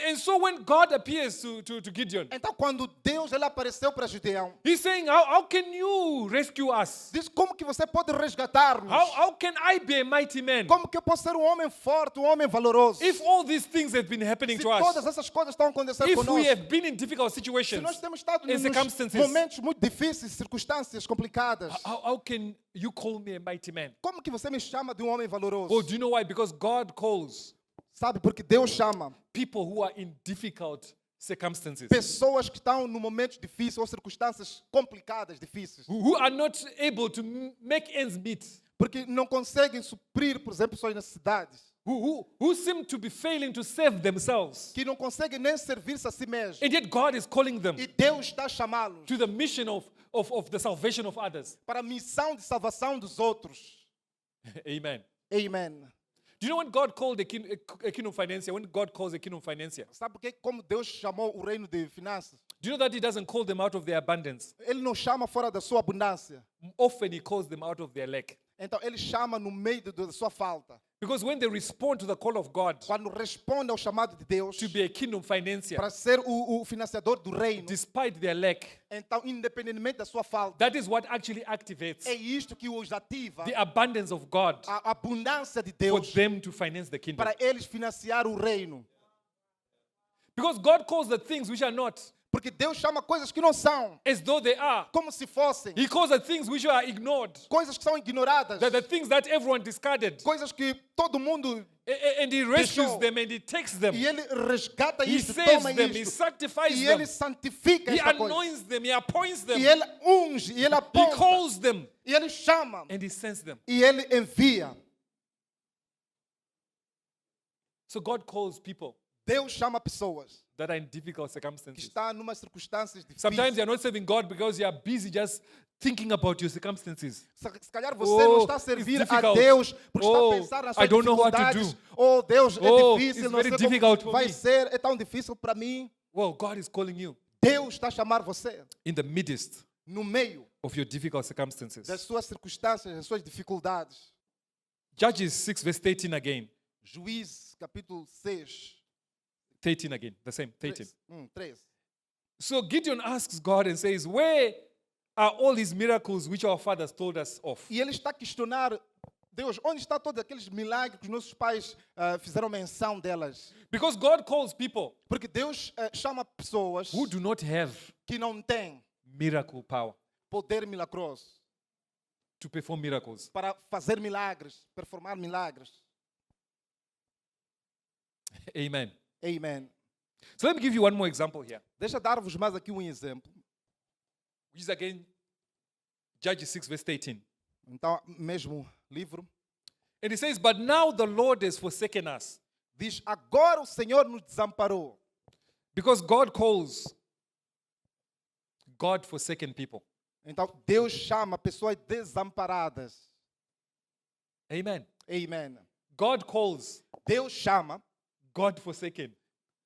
And so when God appears to Gideon, Então, quando Deus ele apareceu para Gideão, he's saying, how can you rescue us? diz: como que você pode resgatar-nos? How can I be a mighty man Como que eu posso ser um homem forte, um homem valoroso? if all these things have been happening Se to todas us? essas coisas estão acontecendo If conosco, we have been in difficult se situations, nós temos estado and nos circumstances, momentos muito difíceis, circunstâncias complicadas, how can you call me a mighty man? como que você me chama de um homem valoroso? Oh, do you know why? Because God calls Sabe, porque Deus chama people who are in difficult circumstances, pessoas que estão no momento difícil ou circunstâncias complicadas, difíceis, who are not able to make ends meet, porque não conseguem suprir, por exemplo, suas necessidades, who seem to be failing to save themselves. que não conseguem nem servir-se a si mesmos. And yet God is calling them E Deus está a chamá-los to the mission of the salvation of others. para a missão de salvação dos outros. Amen. Amen. Do you know when God called a kingdom financier, when God calls a kingdom financier, Sabe por quê? Como Deus chamou o reino de finanças? do you know that He doesn't call them out of their abundance? Ele não chama fora da sua abundância. Often He calls them out of their lack. Então, Ele chama no meio da sua falta. Because when they respond to the call of God Quando responde ao chamado de Deus to be a kingdom financier, para ser o financiador do reino, despite their lack, então, independentemente da sua falta, that is what actually activates é isto que os ativa, the abundance of God a abundância de for Deus, them to finance the kingdom. para eles financiar o reino. Because God calls the things which are not Porque Deus chama coisas que não são, as though they are. como se fossem. He calls the things which are ignored, Coisas que são ignoradas. the things that everyone discarded. Coisas que todo mundo... And He rescues Deixou. them and He takes them. E Ele resgata He isto, saves toma them, He isto. sanctifies E them, Ele santifica He esta coisa. anoints them, He appoints them, E Ele unge, e Ele He aponta. calls them, E Ele chama. and He sends them. E Ele envia. So God calls people Deus chama pessoas that are in difficult que circumstances. estão numa circunstâncias Sometimes difíceis. you're not serving God because you are busy just thinking about your circumstances. Se calhar você Oh, não está a it's servir a difficult. Deus porque Oh, está a pensar nas I suas don't know what to dificuldades. do. Oh, Deus, Oh, é difícil, it's não very sei difficult como for vai me. ser, é tão difícil para mim. Well, God is calling you Deus está a chamar você in the midst no meio of your difficult circumstances. das suas circunstâncias, das suas dificuldades. Judges 6, verse 13 again. Juízes, capítulo 6, 13 again, the same, 13. 3. So Gideon asks God and says, where are all these miracles which our fathers told us of? E ele está a questionar, Deus, onde estão todos aqueles milagres que os nossos pais fizeram menção delas? Because God calls people Porque Deus chama pessoas who do not have que não têm miracle power poder milagroso to perform miracles. para fazer milagres, performar milagres. Amen. Amen. So let me give you one more example here, Deixa eu dar-vos mais aqui um exemplo. which is again Judges 6, verse 18. Então, mesmo livro, And it says, but now the Lord has forsaken us. diz, agora o Senhor nos desamparou. Because God calls God forsaken people. Então, Deus chama pessoas desamparadas. Amen. Amen. God calls Deus chama God forsaken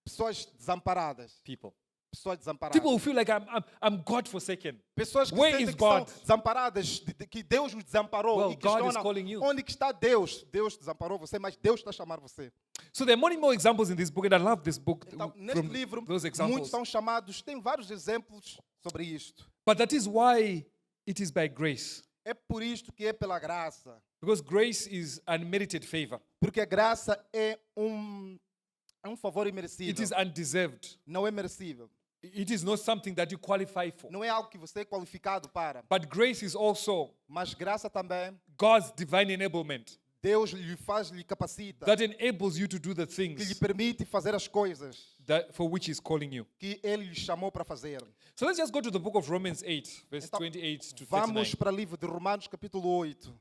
pessoas desamparadas. people. Pessoas desamparadas. People who feel like I'm God forsaken. Pessoas que Where sentem is que são God? desamparadas, que Deus os desamparou. Well, E God is questionam, calling you. onde que está Deus? Deus desamparou você, mas Deus está a chamar você. So there are many more examples in this book, and I love this book Então, neste from livro, those muitos examples. são chamados, tem vários exemplos sobre isto. But that is why it is by grace. É por isto que é pela graça. Because grace is unmerited favor. Porque a graça é um favor It imerecível. is undeserved. Não é merecível. It is not something that you qualify for. Não é algo que você é qualificado para. But grace is also Mas graça também, God's divine enablement Deus lhe capacita, that enables you to do the que lhe things permite fazer as coisas for which He's calling you. que Ele lhe chamou para fazer. So let's just go to the book of Romans 8, verse Então, 28 to 39. Vamos para o livro de Romanos, capítulo 8.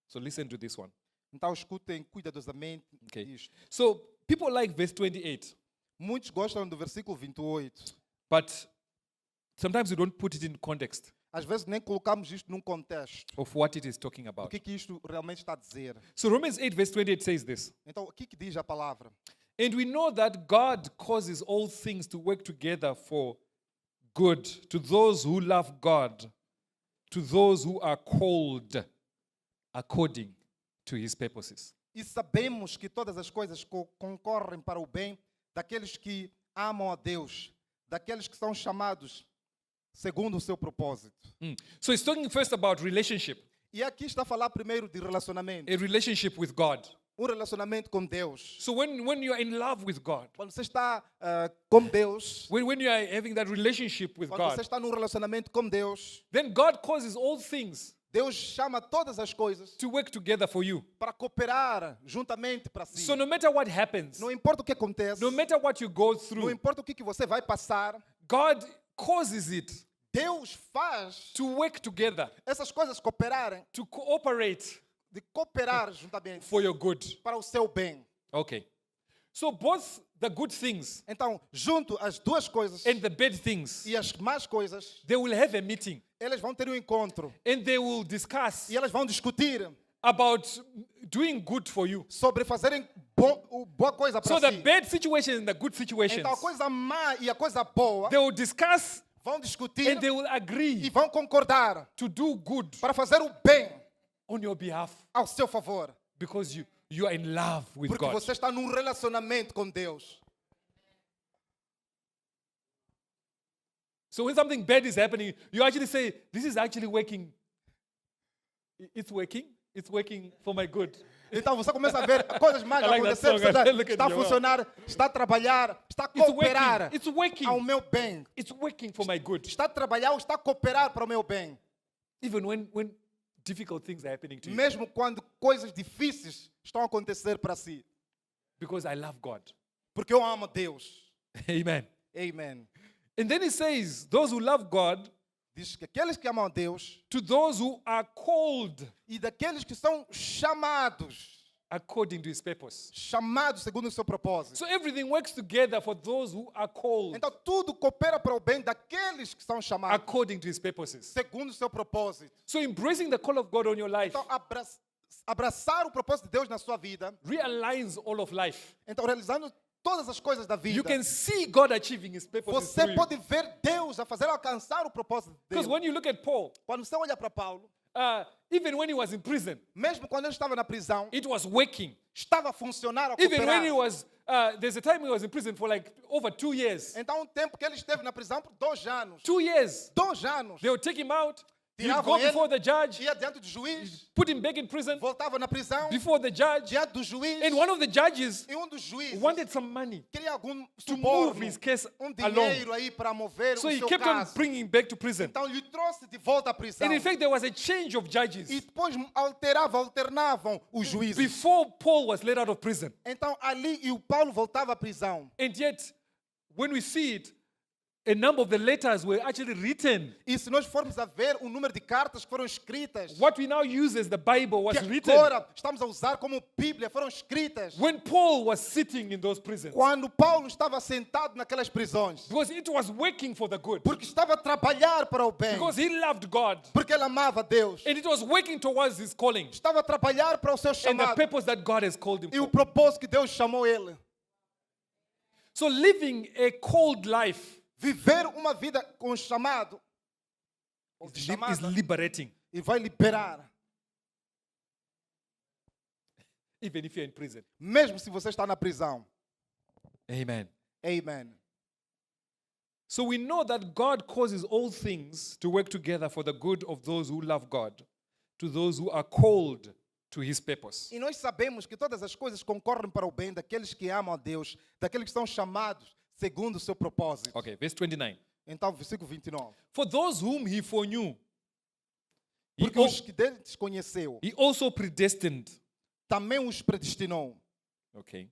So listen to this one. Então escutem cuidadosamente Okay. isto. So people like verse 28, Muitos gostam do versículo 28. but sometimes we don't put it in context Às vezes nem colocamos isto num contexto. of what it is talking O about. que isto realmente está a dizer? So Romans 8, verse 28 says this. Então, o que diz a palavra? And we know that God causes all things to work together for good to those who love God, to those who are called according to His purposes. E sabemos que todas as coisas concorrem para o bem daqueles que amam a Deus, daqueles que são chamados segundo o seu propósito. So it's talking first about relationship, E aqui está a falar primeiro de relacionamento. a relationship with God. Relacionamento com Deus. So when you are in love with God, Quando você está com Deus, when you are having that relationship with quando God, você está num relacionamento com Deus, then God causes all things Deus chama todas as coisas to work together for you. para cooperar juntamente para si. So no matter what happens, Não importa o que acontece, no matter what you go não through, importa o que você vai passar, God causes it Deus faz to work together, essas coisas cooperarem, to cooperate de cooperar juntamente for your good. para o seu bem. Okay. So both the good things Então, junto as duas coisas and the bad things, e as más coisas, they will have a meeting elas vão ter um encontro and they will discuss e elas vão discutir about doing good for you. sobre fazerem boa coisa para So the si. bad situations and the good situations, Então, a coisa má e a coisa boa they will discuss vão discutir and they will e agree vão concordar to do good para fazer o bem on your behalf ao seu favor, because you are in love with porque God. você está num relacionamento com Deus. So when something bad is happening, you actually say, this is actually working. It's working. It's working for my good. Então você começa a ver coisas más I like that acontecer, song. você está, Look at está a Joel. funcionar, está a trabalhar, está a It's cooperar working. It's working. ao meu bem. It's working for my good. Está a trabalhar, está a cooperar para o meu bem. Even when difficult things are happening to you. Mesmo quando coisas difíceis estão a acontecer para si. Because I love God. Porque eu amo Deus. Amen. Amen. And then he says, those who love God, Diz que aqueles que amam a Deus to those who are called e daqueles que são chamados, according to his purpose. chamados segundo o seu propósito. So everything works together for those who are called Então tudo coopera para o bem daqueles que são chamados according to his purposes. segundo o seu propósito. So embracing the call of God on your life Então abraçar o propósito de Deus na sua vida, realigns all of life. então realizando todas as coisas da vida, You can see God achieving his purposes você through you. pode ver Deus a fazer alcançar o propósito de Because Deus. when you look at Paul, Quando você olha para Paulo, even when he was in prison, mesmo quando ele estava na prisão, it was working. estava a funcionar, a Even when he cooperar. was, there's a time he was in prison for like over 2 years. Então, um tempo que ele esteve na prisão por 2 anos. 2 years. 2 anos. They would take him out. He'd Tiravam go ele, before the judge, ia diante do juiz, put him back in prison voltava na prisão, before the judge. diante do juiz, And one of the judges e dos juízes wanted some money queria algum to move suborno, his case dinheiro along. aí para mover So o he seu kept on caso. bringing him back to prison. Então lhe trouxe de volta à prisão. And in fact, there was a change of judges E depois alternavam os juízes. before Paul was let out of prison. Então ali e o Paulo voltava à prisão. And yet, when we see it, a number of the letters were actually written. E se nós formos a ver o número de cartas que foram escritas, What we now use as the Bible was que written agora estamos a usar como Bíblia, foram escritas when Paul was sitting in those prisons. quando Paulo estava sentado naquelas prisões. Because it was working for the good. Porque estava a trabalhar para o bem. Because he loved God. Porque ele amava Deus. And it was working towards his calling Estava a trabalhar para o seu and the chamado purpose that God has called him e o for. propósito que Deus chamou ele. So living a called life Viver uma vida com chamado ou de is chamada, liberating, e vai liberar. even if you're in prison. Mesmo se você está na prisão. Amen. Amen. So we know that God causes all things to work together for the good of those who love God, to those who are called to his purpose. E nós sabemos que todas as coisas concorrem para o bem daqueles que amam a Deus, daqueles que são chamados segundo o seu propósito. Okay, verse 29. Então, versículo 29. For those whom he foreknew, he, Porque al- os que deles conheceu, he also predestined. também os predestinou Okay.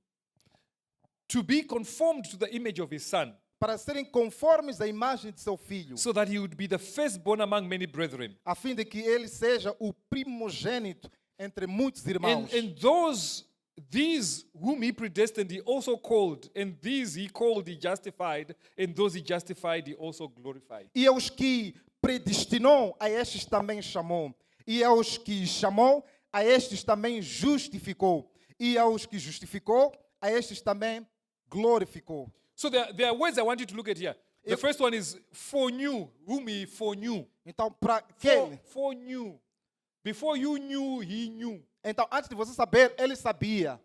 To be conformed to the image of his son, para serem conformes à imagem de seu filho, so that he would be the firstborn among many brethren. a fim de que ele seja o primogênito entre muitos irmãos. And these whom he predestined, he also called. And these he called, he justified. And those he justified, he also glorified. E aos que predestinou, a estes também chamou. E aos que chamou, a estes também justificou. E aos que justificou, a estes também glorificou. So there are words I want you to look at here. The If- first one is foreknew, whom he foreknew. Então, para aquele. Foreknew. Before you knew, he knew. Então, antes de você saber, ele sabia.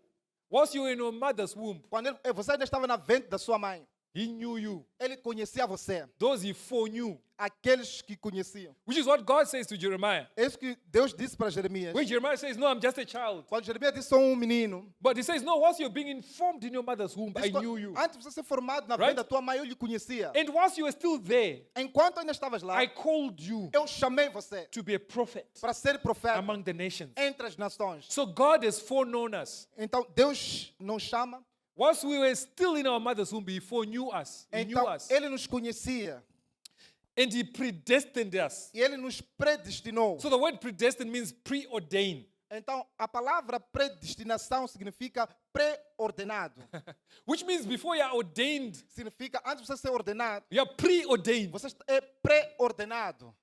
Whilst you were in your mother's womb, Quando você ainda estava na ventre da sua mãe, he knew you. ele conhecia você. Those he foreknew. Aqueles que conheciam. Which is what God says to Jeremiah. É isso que Deus disse para Jeremias. When Jeremiah says, no, I'm just a child. Quando Jeremias disse, sou menino. But he says, no, whilst you're being informed in your mother's womb, I Diz, knew you. antes de você ser formado na Right? ventre da tua mãe, eu lhe conhecia. And whilst you were still there, Enquanto ainda estavas lá, I called you eu chamei você to be a prophet para ser profeta among the nations. entre as nações. So God has foreknown us. Então, Deus nos chama. Whilst we were still in our mother's womb, he foreknew us. He knew Então, us. ele nos conhecia. And he predestined us. E ele nos predestinou. So the word predestined means preordained. Então, a palavra predestinação significa pré-ordenado. Which means before you are ordained, Significa, antes de você ser ordenado, you are preordained. você é pré-ordenado.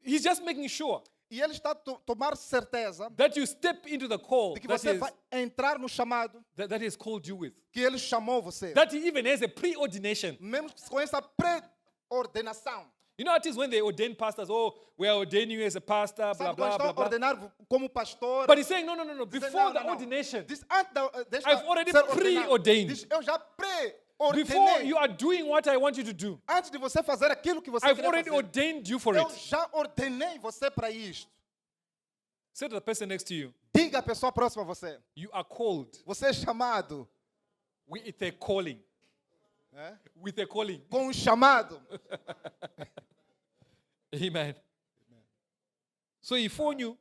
He's just making sure E ele está a tomar certeza that you step into the call de que that você vai he entrar no chamado that he has called you with. que ele chamou você. That he even has a preordination. Mesmo com essa pré-ordenação. You know, it is when they ordain pastors, oh, we are ordaining you as a pastor, blah, Sabe quando blah, estão blah, a blah. ordenar como pastor? But he's saying, no. Diz, Before não, the não, não. ordination, Diz, antes desta I've already ser ordenado. preordained. Diz, eu já before pré-ordenei. you are doing what I want you to do, Antes de você fazer aquilo que você I've queria already fazer, ordained you for eu it. já ordenei você para isto. Say to the person next to you, Diga à pessoa próxima a você. you are called Você é chamado with a calling. With a calling. com um chamado. Amen. So he foreknew,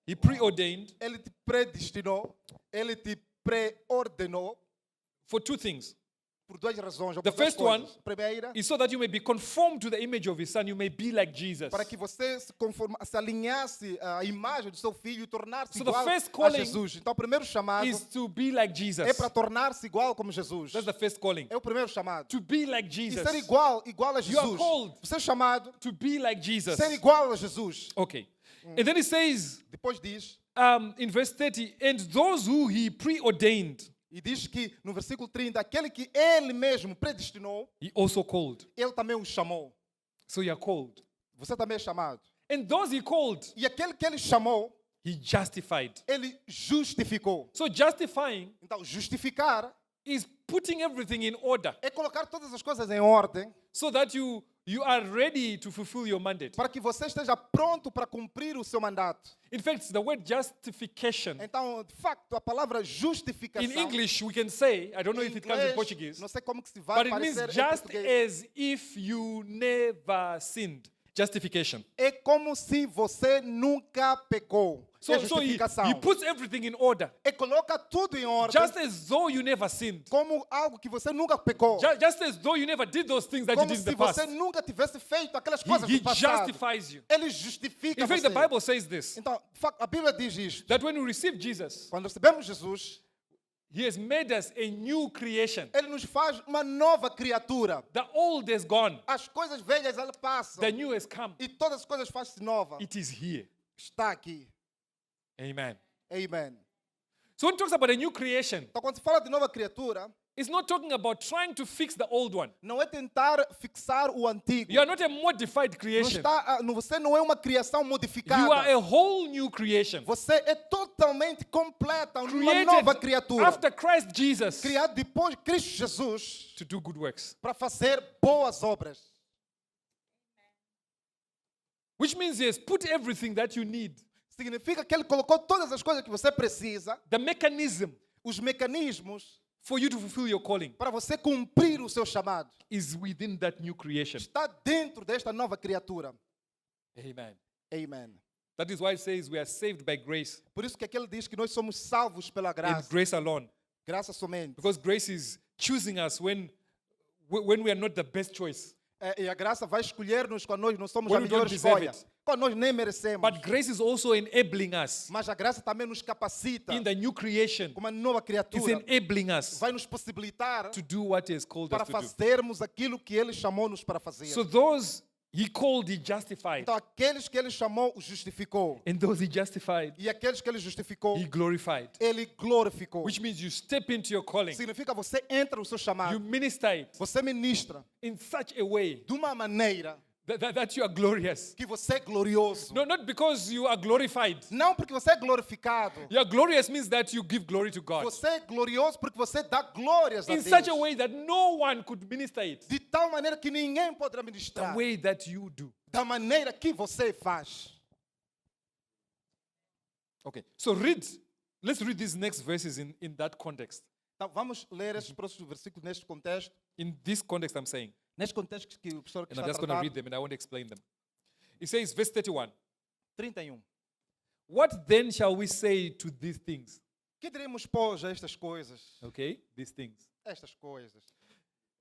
he preordained Ele te predestinou, ele te pré-ordenou for two things. por duas razões. ou The por duas first one coisas. Primeira, is so that you may be conformed to the image of his son, you may be like Jesus. para que você se alinhasse à imagem do seu filho e tornar-se So the igual first a calling Jesus. Então, o primeiro chamado Is to be like Jesus. é para tornar-se igual como Jesus. That's the first calling. É o primeiro chamado. To be like E Jesus. ser igual a You are Jesus. called Você é chamado to be like Jesus. ser igual a Jesus. Okay. And then it says Depois diz, in verse 30, and those who he preordained, e diz que no versículo 30, aquele que ele mesmo predestinou, he also called. ele também o chamou. So you are called. Você também é chamado. And those he called, E aquele que ele chamou, he justified. ele justificou. So justifying Então, justificar is putting everything in order é colocar todas as coisas em ordem so that you are ready to fulfill your mandate. para que você esteja pronto para cumprir o seu mandato. In fact, the word justification, Então, de facto, a palavra justificação in English we can say, I don't know em if it comes in inglês, Portuguese, não sei como que se vai but it means parecer em just português. as if you never sinned. Justification. É como se você nunca pecou. É So he justificação. puts everything in order. É coloca tudo em ordem Just as though you never sinned. como algo que você nunca pecou. Just as though you never did those things that you Como did in se the past. você nunca tivesse feito aquelas He, coisas he do passado. justifies you. Ele justifica In fact, você. the Bible says this, Então, de facto, a Bíblia diz isto. that when we receive Jesus, Quando recebemos Jesus, he has made us a new creation. Ele nos faz uma nova criatura. The old is gone. As coisas velhas, elas passam. The new has come. E todas as coisas fazem-se novas. It is here. Está aqui. Amen. Amen. So when it talks about a new creation, Então, quando se fala de nova criatura, it's not talking about trying to fix the old one. não é tentar fixar o antigo. You are not a modified Não creation. você não é uma criação modificada. You are a whole new creation. Você é totalmente completa, uma Created nova criatura. after Christ Jesus Criado depois de Cristo Jesus to do good works. para fazer boas obras. Which means he has put everything that you need. Significa que Ele colocou todas as coisas que você precisa, The mechanism Os mecanismos for you to fulfill your calling para você cumprir o seu chamado is within that new creation. está dentro desta nova criatura. Amen. Amen. That is why it says we are saved by grace Por isso que aquele diz que nós somos salvos pela and graça. grace alone. Graça somente. Because grace is choosing us when we are not the best choice. E a graça vai escolher-nos quando nós não somos When a we melhor don't deserve escolha. it. Quando nós nem merecemos. But grace is also enabling us Mas a graça também nos capacita in the new creation. como uma nova It's criatura. enabling us Vai nos possibilitar to do what He has called para us to do. fazermos aquilo que Ele chamou-nos para fazer. So those He called, He justified. Então aqueles que Ele chamou, os justificou. And those He justified, E aqueles que Ele justificou, He glorified. Ele glorificou. Which means you step into your calling. Significa você entra no seu You chamado. minister it Você ministra in such a way de uma maneira that you are glorious. que você é glorioso. No, not because you are glorified. Não porque você é glorificado. You are glorious means that you give glory to God Você é glorioso porque você dá glórias a in such a Deus. way that no one could minister it De tal maneira que ninguém poderá the ministrar. way that you do. Da maneira que você faz. Okay, so let's read these next verses in that context. Então vamos ler estes próximos versículos neste contexto. In this context, I'm saying, Neste contexto que o professor and está I'm a just going to tratar. read them and I won't explain them. It says, verse 31, 31. what then shall we say to these things? Que diremos, pois, a estas coisas? Okay, these things Estas coisas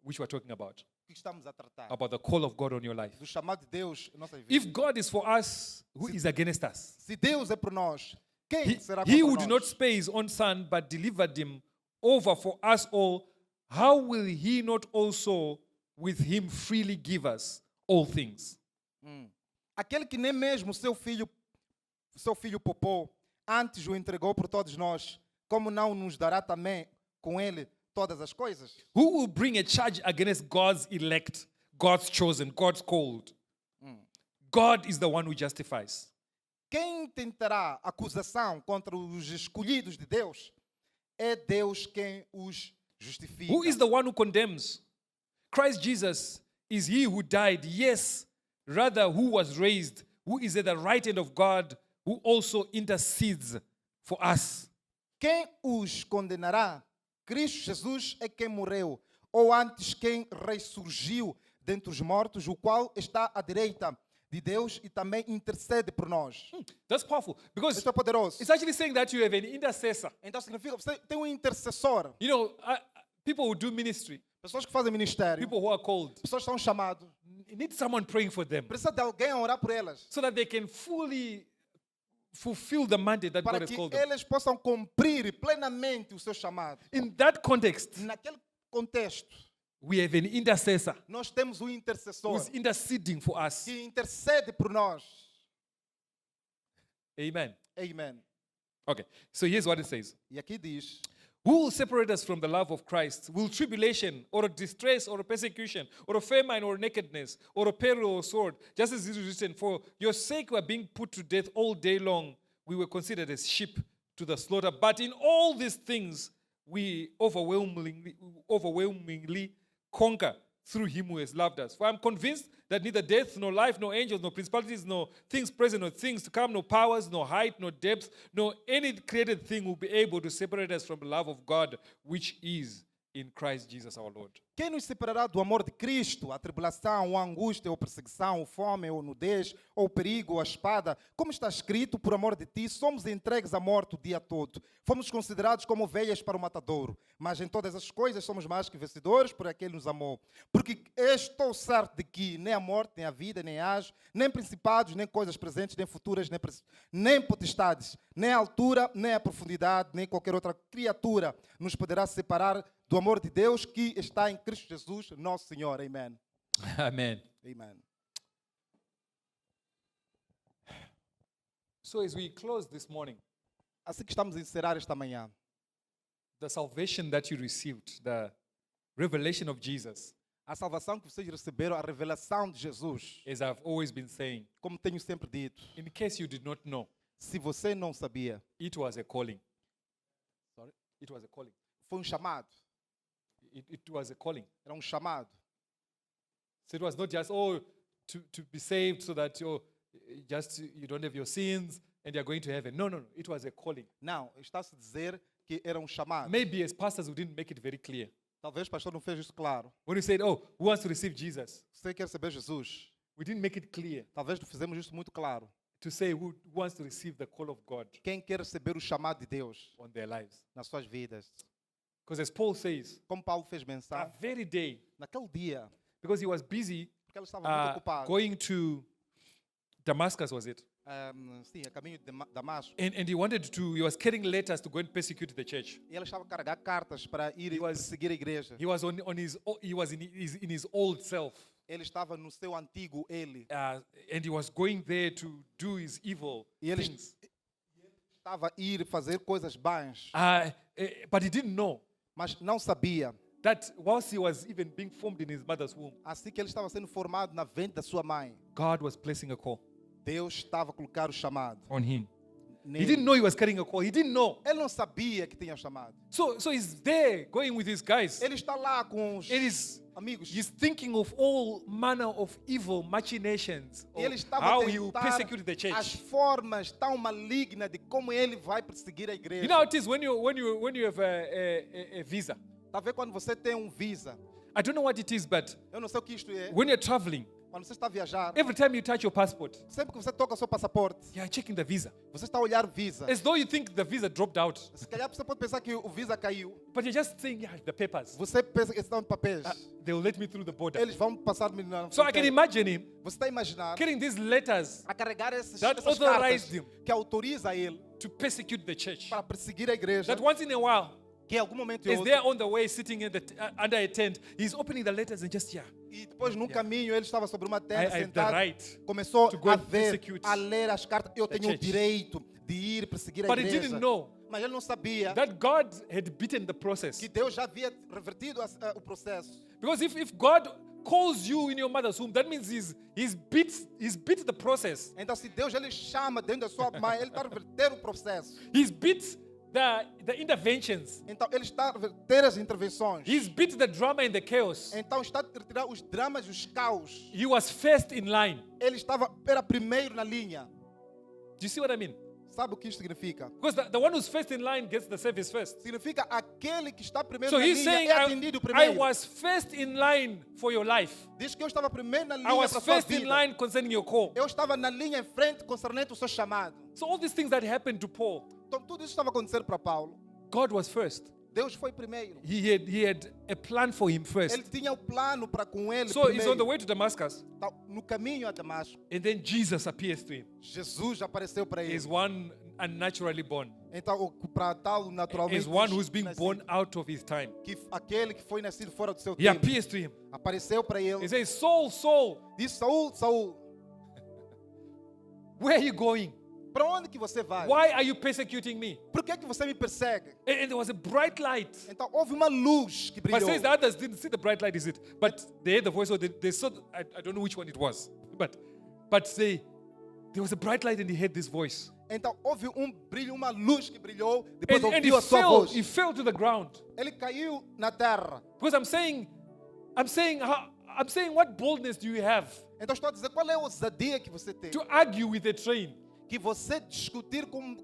which we're talking about que estamos a tratar. the call of God on your life. Do chamado de Deus em nossas vidas. If God is for us, who is against us? Se Deus é por nós, quem He, será he contra who did not nós? spare his own son, but delivered him over for us all, how will he not also with him freely give us all things? Aquele que nem mesmo seu filho poupou, antes o entregou por todos nós, como não nos dará também com ele todas as coisas? Who will bring a charge against God's elect, God's chosen, God's called? God is the one who justifies. Quem tentará acusação contra os escolhidos de Deus? É Deus quem os justifica. Who is the one who condemns? Christ Jesus is he who died, yes, rather who was raised, who is at the right hand of God, who also intercedes for us. Quem os condenará? Cristo Jesus é quem morreu, ou antes quem ressurgiu dentre os mortos, o qual está à direita de Deus e também intercede por nós. That's powerful because Isso é poderoso. it's actually saying that you have an intercessor. Então significa que você tem um intercessor. You know, people who do ministry, Pessoas que fazem ministério, people who are called, pessoas que são chamadas. need someone praying for them Precisa de alguém a orar por elas. so that they can fully fulfill the mandate that God Para has que called them. eles possam cumprir plenamente o seu chamado. In that context, Naquele contexto, we have an intercessor nós temos um intercessor who's interceding for us. que intercede por nós. Amen. Amen. Okay, so here's what it says. E aqui diz: Who will separate us from the love of Christ? Will tribulation, or distress, or persecution, or famine, or nakedness, or peril, or sword? Just as it is written, for your sake we are being put to death all day long. We were considered as sheep to the slaughter. But in all these things we overwhelmingly conquer through him who has loved us. For I am convinced that neither death, nor life, nor angels, nor principalities, nor things present, nor things to come, nor powers, nor height, nor depth, nor any created thing will be able to separate us from the love of God, which is in Christ Jesus our Lord. quem nos separará do amor de Cristo? A tribulação, a angústia, ou perseguição, ou fome, ou nudez, ou perigo, ou a espada. Como está escrito, por amor de ti, somos entregues à morte o dia todo. Fomos considerados como ovelhas para o matadouro. Mas em todas as coisas somos mais que vencedores por aquele que nos amou. Porque estou certo de que nem a morte, nem a vida, nem anjos, nem principados, nem coisas presentes, nem futuras, nem potestades, nem a altura, nem a profundidade, nem qualquer outra criatura nos poderá separar do amor de Deus que está em Cristo Jesus, nosso Senhor. Amém. Amen. Amém. So as we close this morning, Assim que estamos a encerrar esta manhã, the salvation that you received, the revelation of Jesus, a salvação que vocês receberam, a revelação de Jesus, as I've always been saying, como tenho sempre dito, in case you did not know, se você não sabia, it was a calling. Sorry? It was a calling. foi um chamado. It was a calling. Era um chamado. So it was not just, to be saved so that you don't have your sins and you're going to heaven. No. It was a calling. Não, está-se a dizer que era um chamado. Maybe as pastors we didn't make it very clear. Talvez o pastor não fez isso claro. When we said, oh, who wants to receive Jesus? Você quer receber Jesus? We didn't make it clear Talvez não fizemos isso muito claro. to say who wants to receive the call of God Quem quer receber o chamado de Deus on their lives. nas suas vidas? Because as Paul says, Como Paulo fez that menção, very day, naquele dia, because he was busy porque ele estava muito ocupado. going to Damascus, was it? Sim, a caminho de Damasco. And he was carrying letters to go and persecute the church. E ele estava a carregar cartas para ir He was- perseguir a igreja. He was in his old self, Ele estava no seu antigo ele. and he was going there to do his evil E ele things. estava a ir fazer coisas bãs, But he didn't know mas não sabia. that whilst he was even being formed in his mother's womb, Assim que ele estava sendo formado na ventre da sua mãe, God was placing a call Deus estava a colocar o chamado on him. He nele. didn't know he was carrying a call. He didn't know. Ele não sabia que tinha chamado. So he's there going with his guys. Ele está lá com os It is amigos. He's thinking of all manner of evil machinations, E ele of estava how a he will tentar persecute the as church. formas tão malignas de como ele vai perseguir a igreja. You know how it is when you have a visa. Tá vendo quando você tem um visa? I don't know what it is, but Eu não sei o que isto é. when you're traveling, Quando você está a viajar, every time you touch your passport, sempre que você toca o seu passaporte, you are checking the visa, você está a olhar o visa. as though you think the visa dropped out, Se calhar você pode pensar que o visa caiu. but you're just saying, yeah, the papers. Você pensa que estão de papéis. They will let me through the border. Eles vão passar-me na So I can fronteira. imagine him Você está a imaginar getting these letters a carregar essas that cartas authorized him que autoriza ele to persecute the church. para perseguir a igreja. That once in a while, Que em algum momento is there on the way, sitting under a tent, he's opening the letters and just, yeah, e depois num caminho ele estava sobre uma tenda I have the sentado, right. começou to go a and ver, persecute a ler as cartas. Eu the tenho o church. direito de ir perseguir a But he igreja. didn't know Mas ele não sabia that God had beaten the process. que Deus já havia revertido o processo. Because if God calls you in your mother's womb, that means he's beat the process. Então, se Deus ele chama dentro da sua mãe, ele está a reverter o processo. He's beat the interventions. Então, ele está a reverter as intervenções. He's beat the drama and the chaos. Então, está a retirar os dramas e os caos. He was first in line. Ele era primeiro na linha. Do you see what I mean? Sabe o que isso significa? Because the one who's first in line gets the service first. Significa aquele que está primeiro So na he's linha saying, é atendido I primeiro. was first in line for your life. Diz que eu estava primeiro na I linha was para a sua first in vida. line concerning your call. Eu estava na linha em frente concernente o seu chamado. So all these things that happened to Paul, Então tudo isso estava acontecendo para Paulo. God was first. Deus foi primeiro. He had a plan for him first. Ele tinha o plano para com ele So he's primeiro. on the way to Damascus, Então, no caminho a Damasco, and then Jesus appears to him. Jesus apareceu para ele. Is one unnaturally born, Então, para tal naturalmente is one who's being nascido, born out of his time. que aquele que foi nascido fora do seu He tempo appears to him. apareceu para ele. He says, Saul, Saul, Disse: Saul, Saul, where are you going? para onde que você vai? Why are you persecuting me? Por que você me persegue? And there was a bright light. Então houve uma luz que But brilhou. says the others didn't see the bright light, is it? But they heard the voice, or they saw, I don't know which one it was. But say, there was a bright light and he heard this voice. Então houve brilho, uma luz que brilhou. Depois And ouviu a sua voz. he fell to the ground. Ele caiu na terra. Because I'm saying what boldness do you have Então estou a dizer, qual é a ousadia que você tem? to argue with a train? Que você discutir com um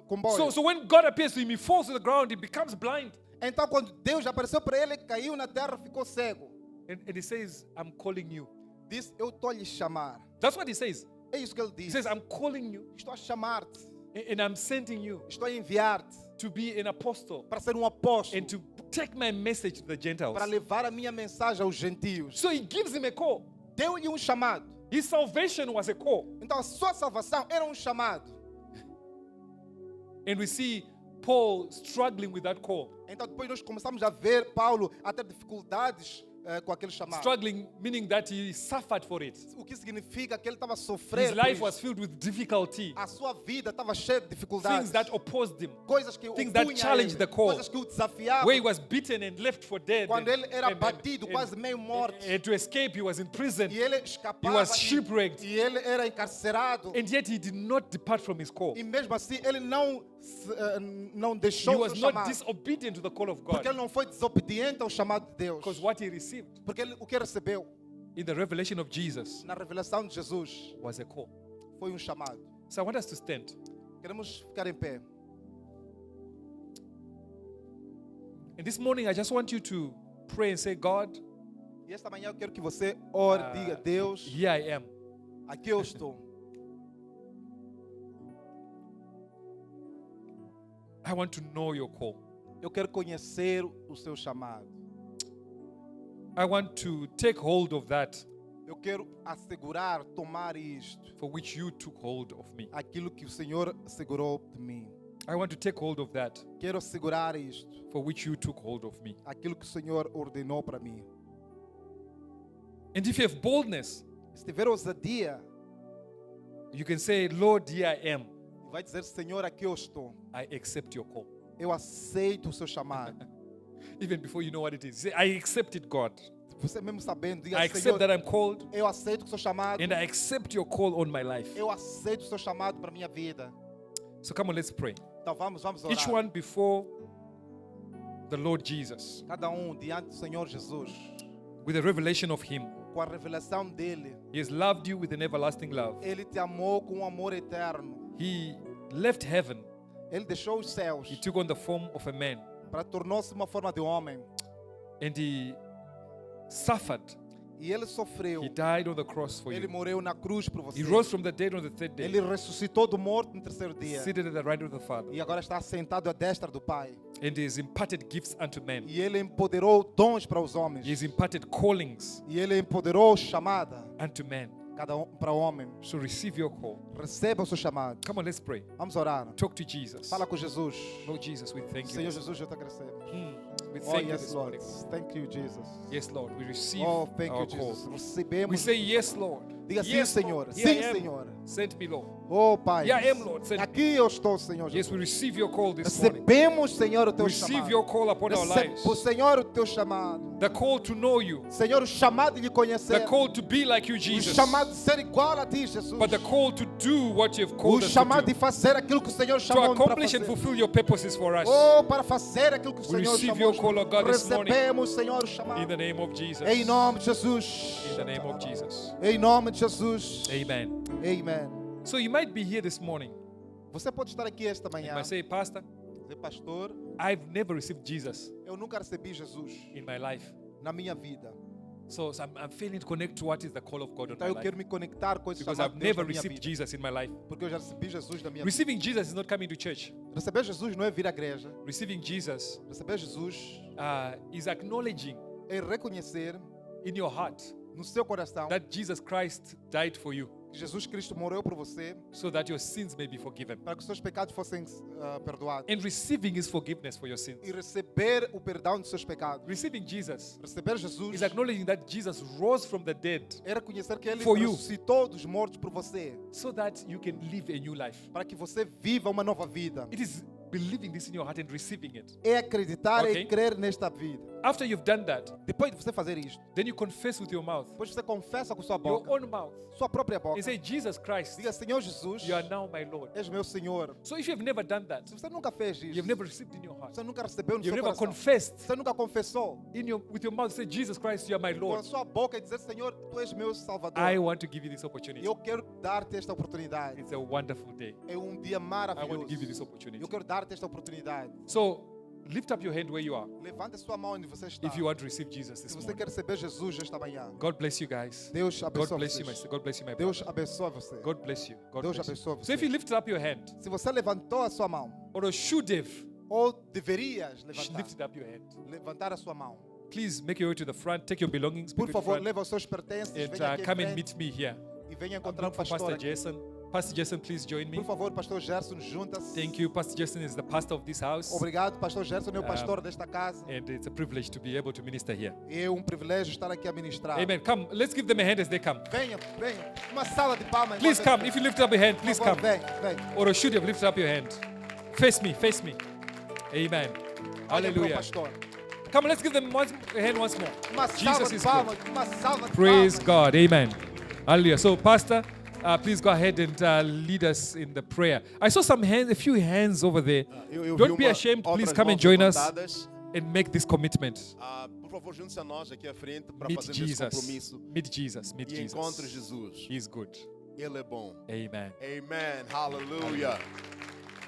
comboio. So when God appears to him, he falls to the ground, he becomes blind. Então quando Deus apareceu para ele, caiu na terra, ficou cego. And he says, I'm calling you. Disse: eu estou a lhe chamar. That's what he says. É isso que ele He disse. says, I'm calling you Estou a chamar-te. and I'm sending you Estou a enviar-te to be an apostle para ser um apóstolo. and to take my message to the Gentiles. Para levar a minha mensagem aos gentios. So he gives him a call. Deu-lhe um chamado. His salvation was a call. Então a sua salvação era um chamado. And we see Paul struggling with that call. Então depois nós começamos a ver Paulo a ter dificuldades com aquele chamado. Struggling, meaning that he suffered for it. O que significa que ele estava a His sofrer. life por was isso. filled with difficulty, A sua vida estava cheia de dificuldades. things that opposed him, Coisas que o things that opunham a challenged ele, the call. coisas que o desafiavam. where he was beaten and left for dead. Quando ele era and- batido, quase meio morto. and to escape, he was in prison. E ele escapava. He was shipwrecked. E ele era encarcerado. And yet he did not depart from his call. E mesmo assim ele não He deixou o was seu not chamado. disobedient to the call of Porque God. ele não foi desobediente ao chamado de Deus. Because what he received Porque o que recebeu in the revelation of Jesus na revelação de Jesus was a call. foi um chamado. So I want us to stand. Queremos ficar em pé. And this morning, I just want you to pray and say, God, E esta manhã eu quero que você ore, diga, Deus, here I am. aqui eu estou. I want to know your call. Eu quero conhecer o seu chamado. I want to take hold of that Eu quero assegurar, tomar isto. for which you took hold of me. Aquilo que o Senhor segurou de mim. I want to take hold of that Quero assegurar isto. for which you took hold of me. Aquilo que o Senhor ordenou para mim. And if you have boldness, Se tiver ousadia, you can say, Lord, here I am. vai dizer, Senhor, aqui eu estou. I accept your call. Eu aceito o seu chamado. Even before you know what it is. Say, I accepted God. Você mesmo sabendo, diga, I accept Senhor, that I'm called eu aceito o seu chamado. and I accept your call on my life. Eu aceito o seu chamado para a minha vida. So come on, let's pray. Então vamos orar. Each one before the Lord Jesus Cada diante do Senhor Jesus. with a revelation of Him. Com a revelação dele. He has loved you with an everlasting love. Ele te amou com um amor eterno. He left heaven. Ele deixou os céus He took on the form of a man para tornar-se uma forma de homem. and He suffered. E ele sofreu. He died on the cross for Ele you. morreu na cruz por você. He rose from the dead on the third day, Ele ressuscitou do morto no terceiro dia. seated at the right of the Father, E agora está sentado à destra do Pai. and He has imparted gifts unto men. E ele empoderou dons para os homens. He has imparted callings E ele empoderou chamada unto men. para o homem. So receive your call. Receba o seu chamado. Come on, let's pray. Vamos orar. Talk to Jesus. Fala com Jesus. Lord Jesus, we thank Senhor you. Jesus, eu te agradecemos. We Oh, thank you yes, this Lord. morning. Thank you, Jesus. Yes, Lord, we receive Oh, thank our you, call. Jesus. We Recebemos. say yes, Lord. Diga sim, Yes, Senhor. Lord. Here I Sim, am. Senhor. Send me, Lord. Oh, Pai. Here I am, Lord. Send me. Aqui eu estou, Senhor Yes, Jesus. we receive your call this morning. Recebemos, Senhor, o teu Receive chamado. your call upon our lives. Receba, Senhor, o teu chamado. The call to know you. Senhor, o chamado de lhe The conhecer. call to be like you, O Jesus. chamado de ser igual a ti, Jesus. But the call to do what you have O called us to chamado de do. fazer aquilo que o Senhor To chamou para accomplish and fazer. fulfill your purposes for us. Oh, para fazer aquilo que o We Senhor receive chamou. your call, oh God, this morning. Recebemos, Senhor, o chamado. In the name of Jesus. Em nome de Jesus. In the name of Jesus. Em nome de Jesus. Amen. Amen. So you might be here this morning Você pode estar aqui esta and manhã. might say, Pastor, Dizer, pastor, I've never received Jesus eu nunca recebi Jesus in my life. na minha vida. So I'm failing to connect to what is the call of God on Então my eu life. quero me conectar com esse Because chamado I've de Deus never na minha received vida. Jesus in my life. Porque eu já recebi Jesus na minha vida. Receiving Jesus is not coming to church. Receber Jesus não é vir à igreja. Receiving Jesus Receber Jesus is acknowledging é reconhecer in your heart no seu coração that Jesus Christ died for you que Jesus Cristo morreu por você so that your sins may be forgiven. para que os seus pecados fossem perdoados. And receiving His forgiveness for your sins. E receber o perdão dos seus pecados. Receiving Jesus Receber Jesus is acknowledging that Jesus rose from the dead é reconhecer que Ele For you. ressuscitou dos mortos por você. so that you can live a new life. Para que você viva uma nova vida. It is believing this in your heart and receiving it. É acreditar Okay. e crer nesta vida. After you've done that, Depois de você fazer isto, then you confess with your mouth, depois você confessa com sua your boca, own mouth, sua própria boca. and say, Jesus Christ, Diga, Senhor Jesus, you are now my Lord. és meu Senhor. So if you've never done that, Se você nunca fez isso, you've never received in your heart, você nunca recebeu no you've seu never coração, confessed você nunca confessou with your mouth, say, Jesus Christ, you are my com a Lord. sua boca e dizer, Senhor, Tu és meu Salvador. I want to give you this opportunity. Eu quero dar-te esta oportunidade. It's a wonderful day. É dia I want to give you this maravilhoso. opportunity. Eu quero dar-te esta oportunidade. So lift up your hand where you are Levante a sua mão onde você está. if you want to receive Jesus this Se você morning. quer receber Jesus esta manhã, God bless you guys. Deus God abençoe bless you, vocês. God bless you, my Deus brother. abençoe você. God bless you. God Deus bless you. abençoe So if você. you lift up your hand, Se você levantou a sua mão, or should have ou deverias levantar, lifted up your hand, levantar a sua mão. please make your way to the front, take your belongings, Por make it to the favor, front, leva os seus pertences, and venha aqui em come and frente meet me here. e venha I'm encontrar o looking for pastor Pastor aqui. Jason. Pastor Jason, please join me. Por favor, pastor Gerson, junta-se. Thank you. Pastor Jason is the pastor of this house, Obrigado, pastor Gerson, é o pastor desta casa. and it's a privilege to be able to minister here. É privilégio estar aqui a ministrar. Amen. Come, let's give them a hand as they come. Venha, venha. Uma salva de palmas. Please enquanto- come. If you lift up your hand, Por please favor, come. Venha, venha. Or should you have lifted up your hand? Face me, face me. Amen. Olhem para o Hallelujah. pastor. Come on, let's give them a hand once more. Uma salva Jesus de is palmas. good. Uma salva de Praise palmas. God. Amen. Hallelujah. So, Pastor, please go ahead and lead us in the prayer. I saw some hands, a few hands over there. Eu vi Don't be uma- ashamed. Please outras come and mãos join us levantadas. and make this commitment. Por favor, junte-se a nós aqui à frente para Meet fazer esse Jesus. compromisso Meet Jesus. Meet e encontre Jesus. Jesus. He's good. Ele é bom. Amen. Amen. Hallelujah.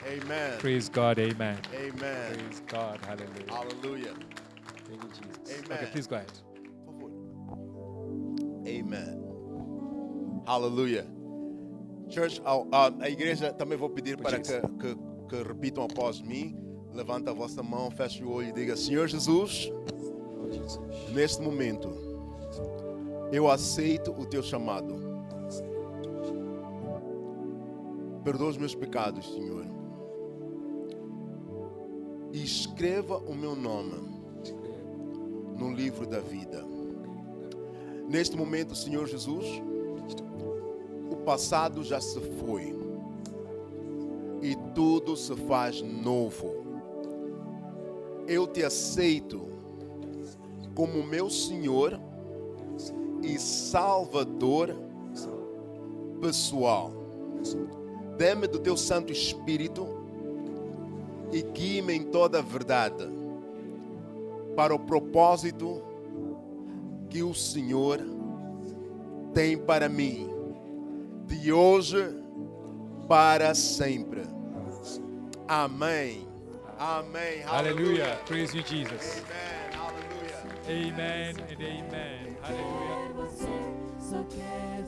Amen. Praise God. Amen. Amen. Praise God. Hallelujah. Hallelujah. Thank you, Jesus. Amen. Okay, please go ahead. Por favor. Amen. Hallelujah. Church, a igreja também vou pedir para que repitam após mim. Levanta a vossa mão, feche o olho e diga: Senhor Jesus, neste momento, eu aceito o teu chamado. Perdoa os meus pecados, Senhor. E escreva o meu nome no livro da vida. Neste momento, Senhor Jesus, o passado já se foi e tudo se faz novo. Eu te aceito como meu Senhor e Salvador pessoal. Dê-me do teu Santo Espírito e guie-me em toda a verdade para o propósito que o Senhor tem para mim, de hoje para sempre. Amém. Amém. Hallelujah. Praise you, Jesus. Amen. Hallelujah. Amen and amen. Hallelujah. Só quero